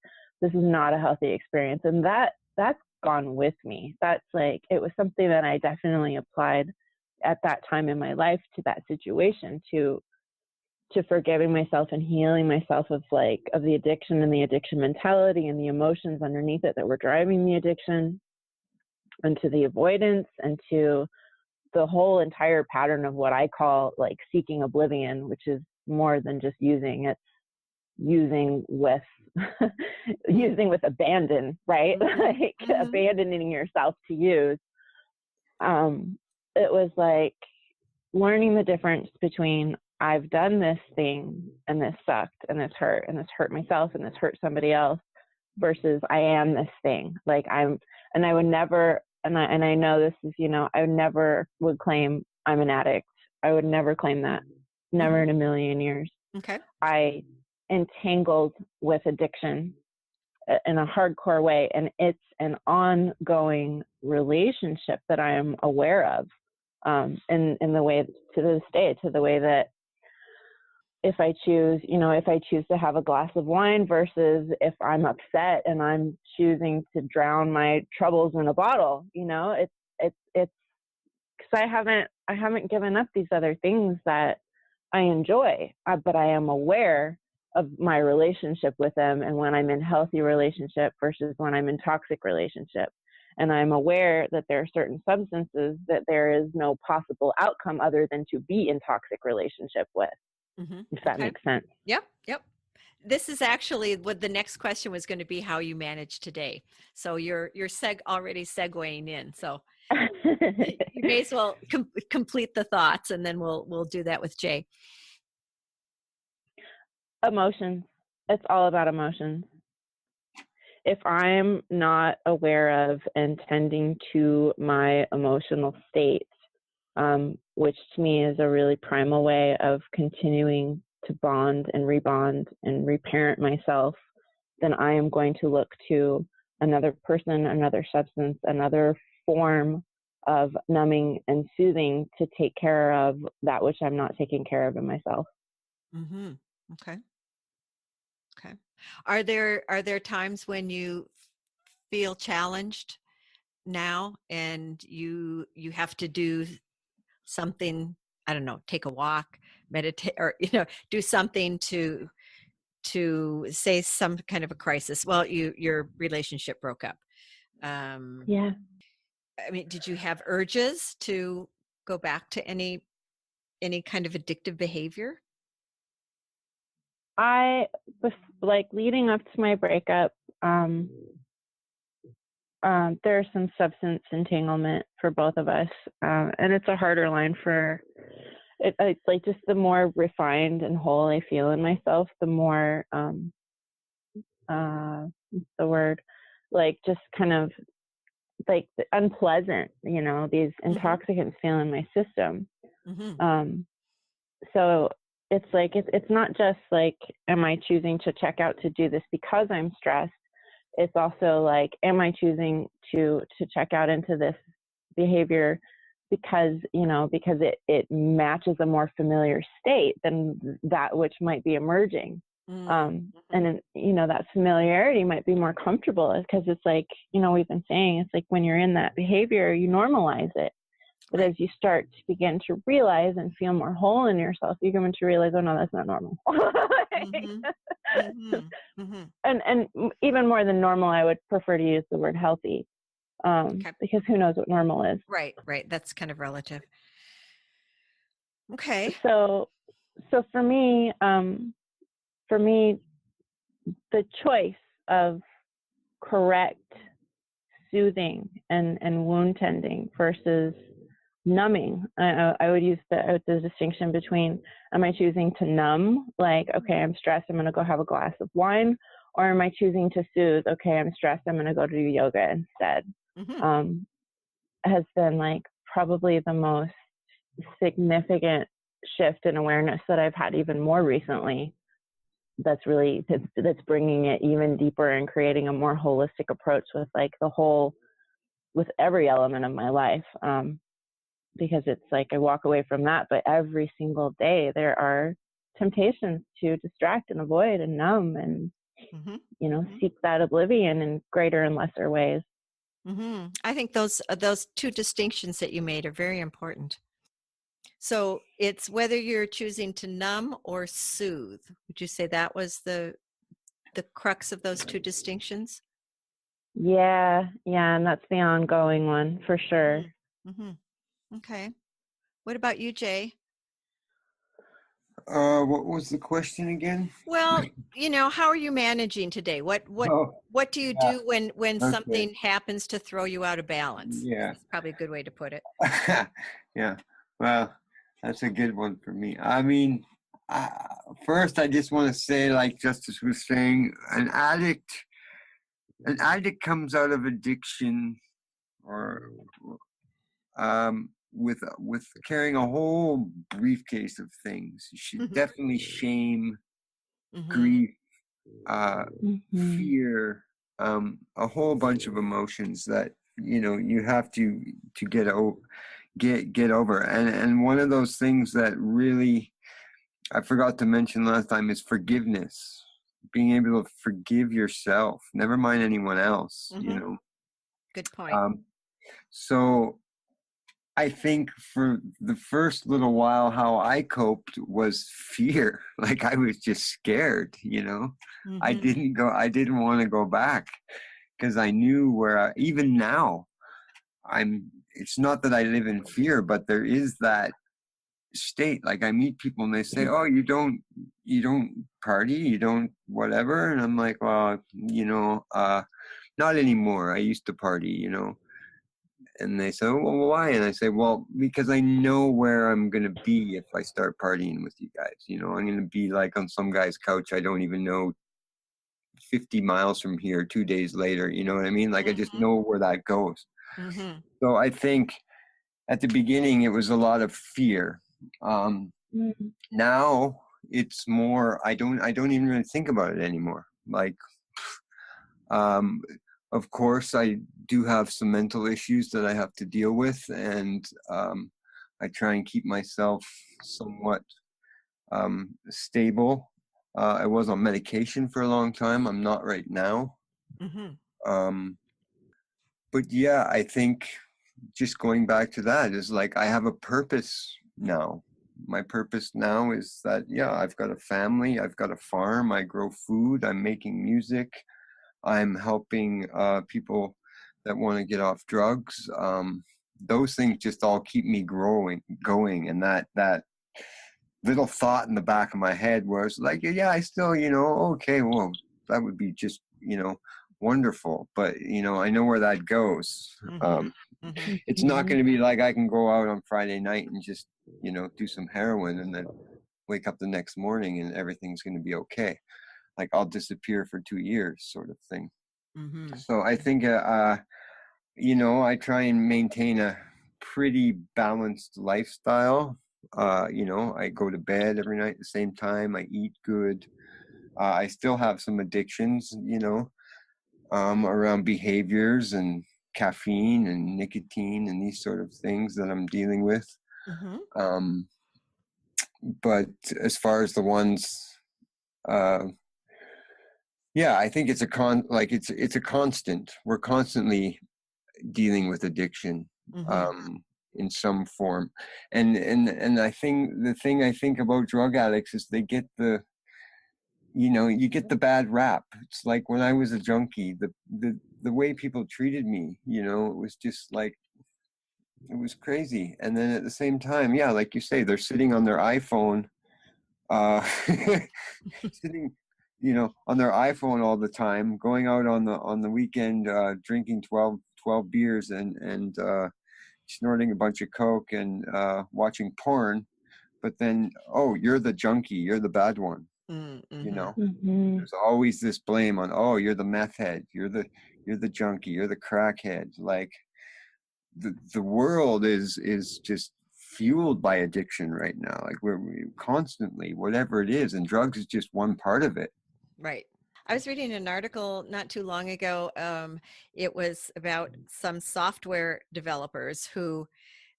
This is not a healthy experience. And that's gone with me. That's like, it was something that I definitely applied at that time in my life to that situation, to forgiving myself and healing myself of the addiction and the addiction mentality and the emotions underneath it that were driving the addiction, and to the avoidance, and to the whole entire pattern of what I call like seeking oblivion, which is more than just using. It's using with using with abandon, right? Like abandoning yourself to use. It was like learning the difference between I've done this thing and this sucked and this hurt myself and this hurt somebody else, versus I am this thing. Like and I would never, and I know this is, you know, I never would claim I'm an addict. I would never claim that. Never in a million years. Okay. I entangled with addiction in a hardcore way, and it's an ongoing relationship that I am aware of, in the way to this day, to the way that if I choose to have a glass of wine versus if I'm upset and I'm choosing to drown my troubles in a bottle, you know, it's because I haven't given up these other things that I enjoy, but I am aware of my relationship with them, and when I'm in healthy relationship versus when I'm in toxic relationship. And I'm aware that there are certain substances that there is no possible outcome other than to be in toxic relationship with, if that makes sense. Yep. This is actually what the next question was going to be, how you manage today. So you're already segueing in. So you may as well complete the thoughts, and then we'll do that with Jay. Emotions. It's all about emotions. If I'm not aware of and tending to my emotional state, which to me is a really primal way of continuing to bond and rebond and reparent myself, then I am going to look to another person, another substance, another form of numbing and soothing to take care of that which I'm not taking care of in myself. Okay. Are there times when you feel challenged now and you have to do something, I don't know, take a walk, meditate, or, you know, do something to say some kind of a crisis? Well, your relationship broke up. Yeah. I mean, did you have urges to go back to any kind of addictive behavior? I was like leading up to my breakup, there's some substance entanglement for both of us, and it's a harder line for it. It's like just the more refined and whole I feel in myself, the more what's the word, like just kind of like unpleasant, you know, these intoxicants feel in my system. So it's like it's not just like, am I choosing to check out to do this because I'm stressed? It's also like, am I choosing to check out into this behavior because it matches a more familiar state than that which might be emerging. And that familiarity might be more comfortable because it's like, we've been saying, it's like when you're in that behavior, you normalize it. But as you start to begin to realize and feel more whole in yourself, you come to realize, oh no, that's not normal. And even more than normal, I would prefer to use the word healthy, because who knows what normal is. Right. That's kind of relative. Okay. So for me, the choice of correct soothing and wound tending versus numbing. I would use the distinction between, am I choosing to numb, like, okay, I'm stressed, I'm going to go have a glass of wine, or am I choosing to soothe, okay, I'm stressed, I'm going to go do yoga instead, has been like probably the most significant shift in awareness that I've had even more recently. That's bringing it even deeper and creating a more holistic approach with like with every element of my life. Because it's like I walk away from that, but every single day there are temptations to distract and avoid and numb and, seek that oblivion in greater and lesser ways. I think those two distinctions that you made are very important. So it's whether you're choosing to numb or soothe. Would you say that was the crux of those two distinctions? Yeah, and that's the ongoing one for sure. Okay. What about you, Jay? What was the question again? Well, how are you managing today? What do you do when something happens to throw you out of balance? Yeah. That's probably a good way to put it. Yeah. Well, that's a good one for me. I mean, first, I just want to say, like Justice was saying, an addict comes out of addiction or with carrying a whole briefcase of things. Definitely shame, grief, fear, a whole bunch of emotions that you have to get over. And one of those things that really I forgot to mention last time is forgiveness. Being able to forgive yourself, never mind anyone else. Good point. So I think for the first little while, how I coped was fear. Like I was just scared, I didn't want to go back because I knew even now, it's not that I live in fear, but there is that state. Like I meet people and they say, oh, you don't party, you don't whatever. And I'm like, well, not anymore. I used to party, And they say, well, why? And I say, well, because I know where I'm going to be if I start partying with you guys. I'm going to be like on some guy's couch I don't even know 50 miles from here 2 days later. You know what I mean? Like I just know where that goes. So I think at the beginning it was a lot of fear. Now it's more, I don't even really think about it anymore. Like, of course, I do have some mental issues that I have to deal with, and I try and keep myself somewhat stable. I was on medication for a long time. I'm not right now. But yeah, I think just going back to that is like I have a purpose now. My purpose now is that, yeah, I've got a family, I've got a farm, I grow food, I'm making music. I'm helping people that want to get off drugs. Those things just all keep me going. And that little thought in the back of my head was like, yeah, I still, okay, well, that would be just, wonderful. But, I know where that goes. It's not going to be like I can go out on Friday night and just, do some heroin and then wake up the next morning and everything's going to be okay. Like I'll disappear for 2 years sort of thing. So I think, I try and maintain a pretty balanced lifestyle. I go to bed every night at the same time. I eat good. I still have some addictions, around behaviors and caffeine and nicotine and these sort of things that I'm dealing with. But as far as the ones, yeah, I think it's a constant. We're constantly dealing with addiction in some form, and I think the thing I think about drug addicts is they get you get the bad rap. It's like when I was a junkie, the way people treated me, it was just like, it was crazy. And then at the same time, yeah, like you say, they're sitting on their iPhone, sitting, on their iPhone all the time, going out on the weekend, drinking 12 12 beers and snorting a bunch of coke and watching porn, but then, oh, you're the junkie, you're the bad one. Mm-hmm. You know, Mm-hmm. there's always this blame on, oh, you're the meth head, you're the junkie, you're the crackhead. Like the world is just fueled by addiction right now. Like we constantly, whatever it is, and drugs is just one part of it. Right. I was reading an article not too long ago. It was about some software developers who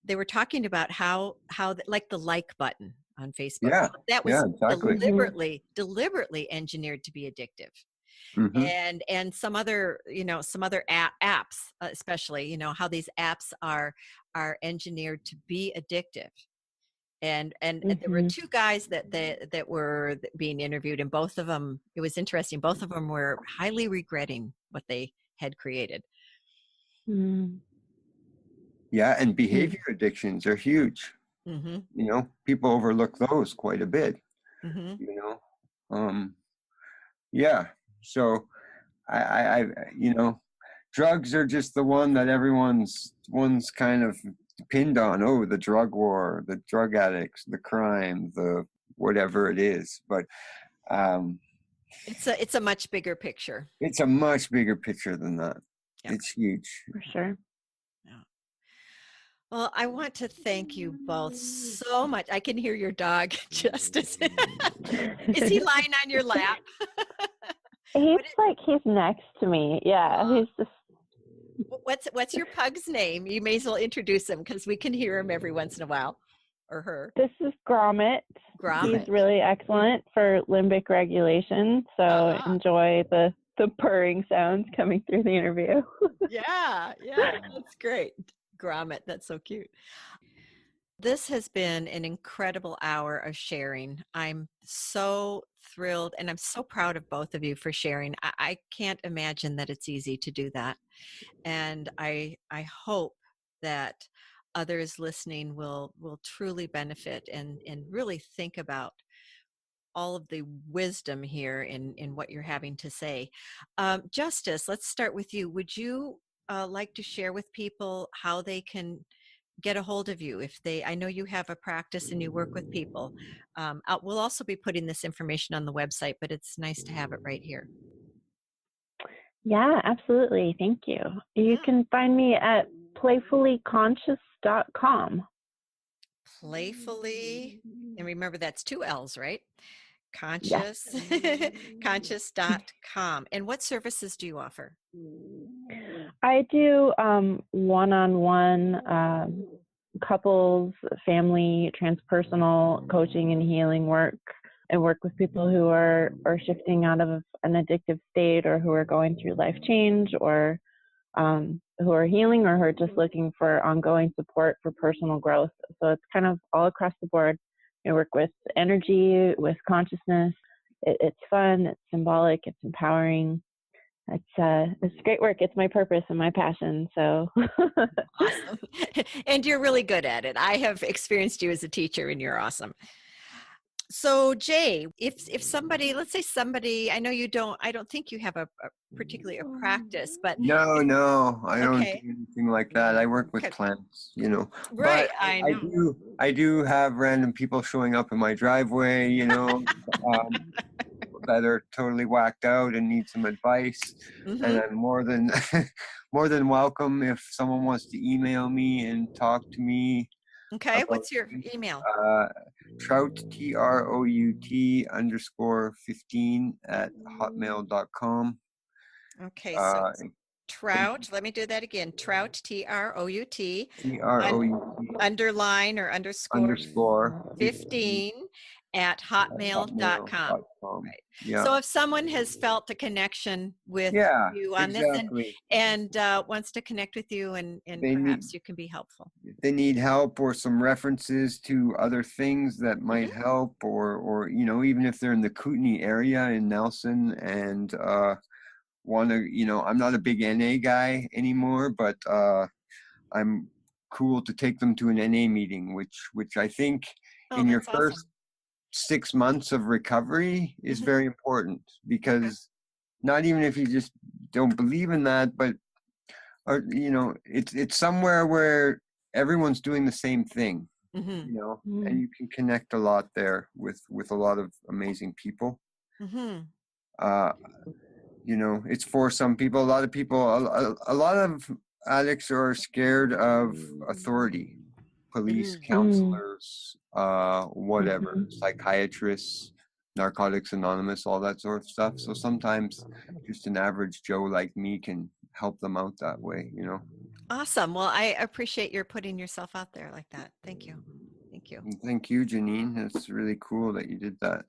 they were talking about how like the like button on Facebook, Yeah, that yeah, was exactly. deliberately engineered to be addictive. Mm-hmm. And some other apps, especially, how these apps are engineered to be addictive. And there were Mm-hmm. two guys that were being interviewed, and both of them, it was interesting, both of them were highly regretting what they had created. Mm-hmm. Yeah, and behavior addictions are huge. Mm-hmm. You know, people overlook those quite a bit. Mm-hmm. You know, yeah. So I drugs are just the one that one's kind of pinned on. Oh, the drug war, the drug addicts, the crime, the whatever it is. But It's a much bigger picture. it's a much bigger picture than that. Yep. It's huge. For sure. Yeah. Well, I want to thank you both so much. I can hear your dog, Justice. Is he lying on your lap? He's next to me. Yeah, he's just. What's your pug's name? You may as well introduce him because we can hear him every once in a while, or her. This is Gromit. He's really excellent for limbic regulation. So enjoy the purring sounds coming through the interview. Yeah, that's great. Gromit, that's so cute. This has been an incredible hour of sharing. I'm so thrilled and I'm so proud of both of you for sharing. I can't imagine that it's easy to do that. And I hope that others listening will truly benefit and really think about all of the wisdom here in what you're having to say. Justice, let's start with you. Would you like to share with people how they can get a hold of you? I know you have a practice and you work with people. We'll also be putting this information on the website, but it's nice to have it right here. Yeah, absolutely. Thank you. You can find me at playfullyconscious.com. Playfully, and remember that's 2 L's, right? Conscious, yes. Conscious.com. And what services do you offer? I do one-on-one couples, family, transpersonal coaching and healing work. I work with people who are shifting out of an addictive state, or who are going through life change, or who are healing, or who are just looking for ongoing support for personal growth. So it's kind of all across the board. I work with energy, with consciousness. It's fun, it's symbolic, it's empowering. It's great work. It's my purpose and my passion. So awesome. And you're really good at it. I have experienced you as a teacher and you're awesome. So Jay, if somebody, let's say somebody, I know you don't, I don't think you have particularly a practice, but no, I don't do anything like that. I work with plants, Right, but I know. I do have random people showing up in my driveway, that are totally whacked out and need some advice. Mm-hmm. And I'm more than welcome if someone wants to email me and talk to me. Okay, what's your email? Trout, TROUT_15 at hotmail.com. Okay, so Trout, let me do that again. Trout, TROUT, underline or underscore 15 at hotmail.com. Right. Yeah. So if someone has felt a connection with you on this and wants to connect with you and perhaps you can be helpful. They need help or some references to other things that might help, or even if they're in the Kootenai area in Nelson and want to, I'm not a big NA guy anymore, but I'm cool to take them to an NA meeting, which I think in your first 6 months of recovery is very important, because not even if you just don't believe in that, but or it's somewhere where everyone's doing the same thing, Mm-hmm. and you can connect a lot there with a lot of amazing people. Mm-hmm. It's for some people. A lot of people, a lot of addicts are scared of authority, police, Mm-hmm. counselors, whatever, Mhm. psychiatrists, Narcotics Anonymous, all that sort of stuff. So sometimes just an average Joe like me can help them out that way. Awesome. Well, I appreciate your putting yourself out there like that. Thank you. Thank you. And thank you, Janine. It's really cool that you did that.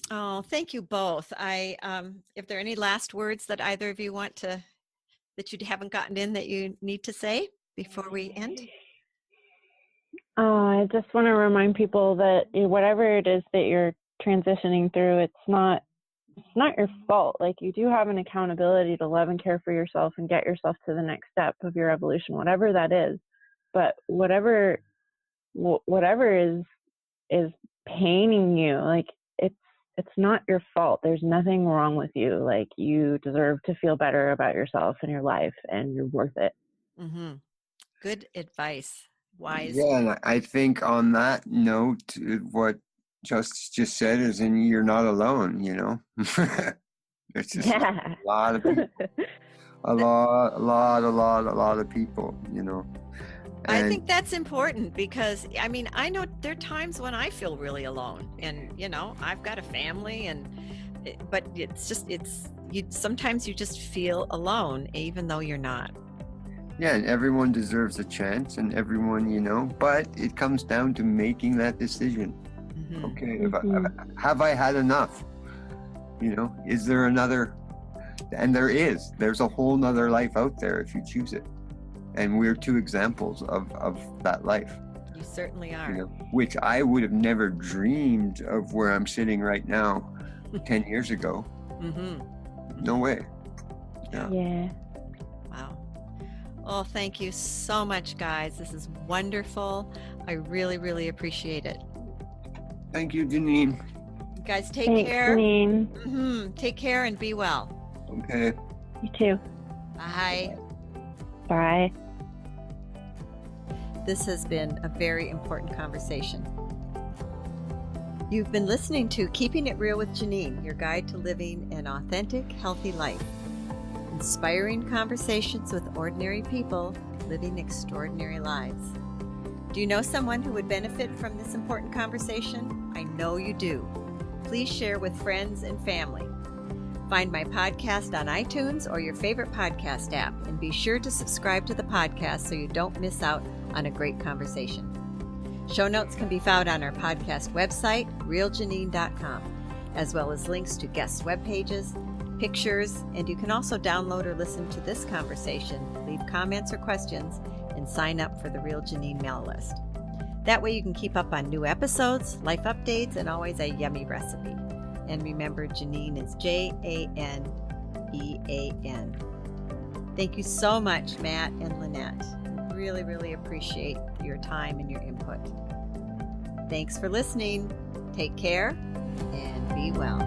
Oh, thank you both. If there are any last words that either of you that you haven't gotten in that you need to say before we end? I just want to remind people that whatever it is that you're transitioning through, it's not your fault. Like, you do have an accountability to love and care for yourself and get yourself to the next step of your evolution, whatever that is. But whatever is paining you, like, it's not your fault. There's nothing wrong with you. Like, you deserve to feel better about yourself and your life, and you're worth it. Mm-hmm. Good advice. Wise. Yeah, and I think on that note, what just said is, and you're not alone. It's just Yeah. a lot of people, a lot of people. I And think that's important because I know there are times when I feel really alone, and I've got a family, but sometimes you just feel alone even though you're not. yeah, and everyone deserves a chance, and everyone, but it comes down to making that decision. Mm-hmm. Okay, have I had enough? Is there another? And there's a whole nother life out there if you choose it. And we're two examples of that life. You certainly are. Which I would have never dreamed of where I'm sitting right now 10 years ago. Mm-hmm. No way. Yeah. Wow. Well, thank you so much, guys. This is wonderful. I really, really appreciate it. Thank you, Janine. You guys, take Thanks, care. Janine. Mm-hmm. Take care and be well. Okay. You too. Bye. Bye. This has been a very important conversation. You've been listening to Keeping It Real with Janine, your guide to living an authentic, healthy life. Inspiring conversations with ordinary people living extraordinary lives. Do you know someone who would benefit from this important conversation? I know you do. Please share with friends and family. Find my podcast on iTunes or your favorite podcast app, and be sure to subscribe to the podcast so you don't miss out on a great conversation. Show notes can be found on our podcast website, realjanine.com, as well as links to guest web pages, pictures, and you can also download or listen to this conversation, leave comments or questions, and sign up for the Real Janine mail list. That way you can keep up on new episodes, life updates, and always a yummy recipe. And remember, Janine is Janean. Thank you so much, Matt and Lynette. Really, really appreciate your time and your input. Thanks for listening. Take care and be well.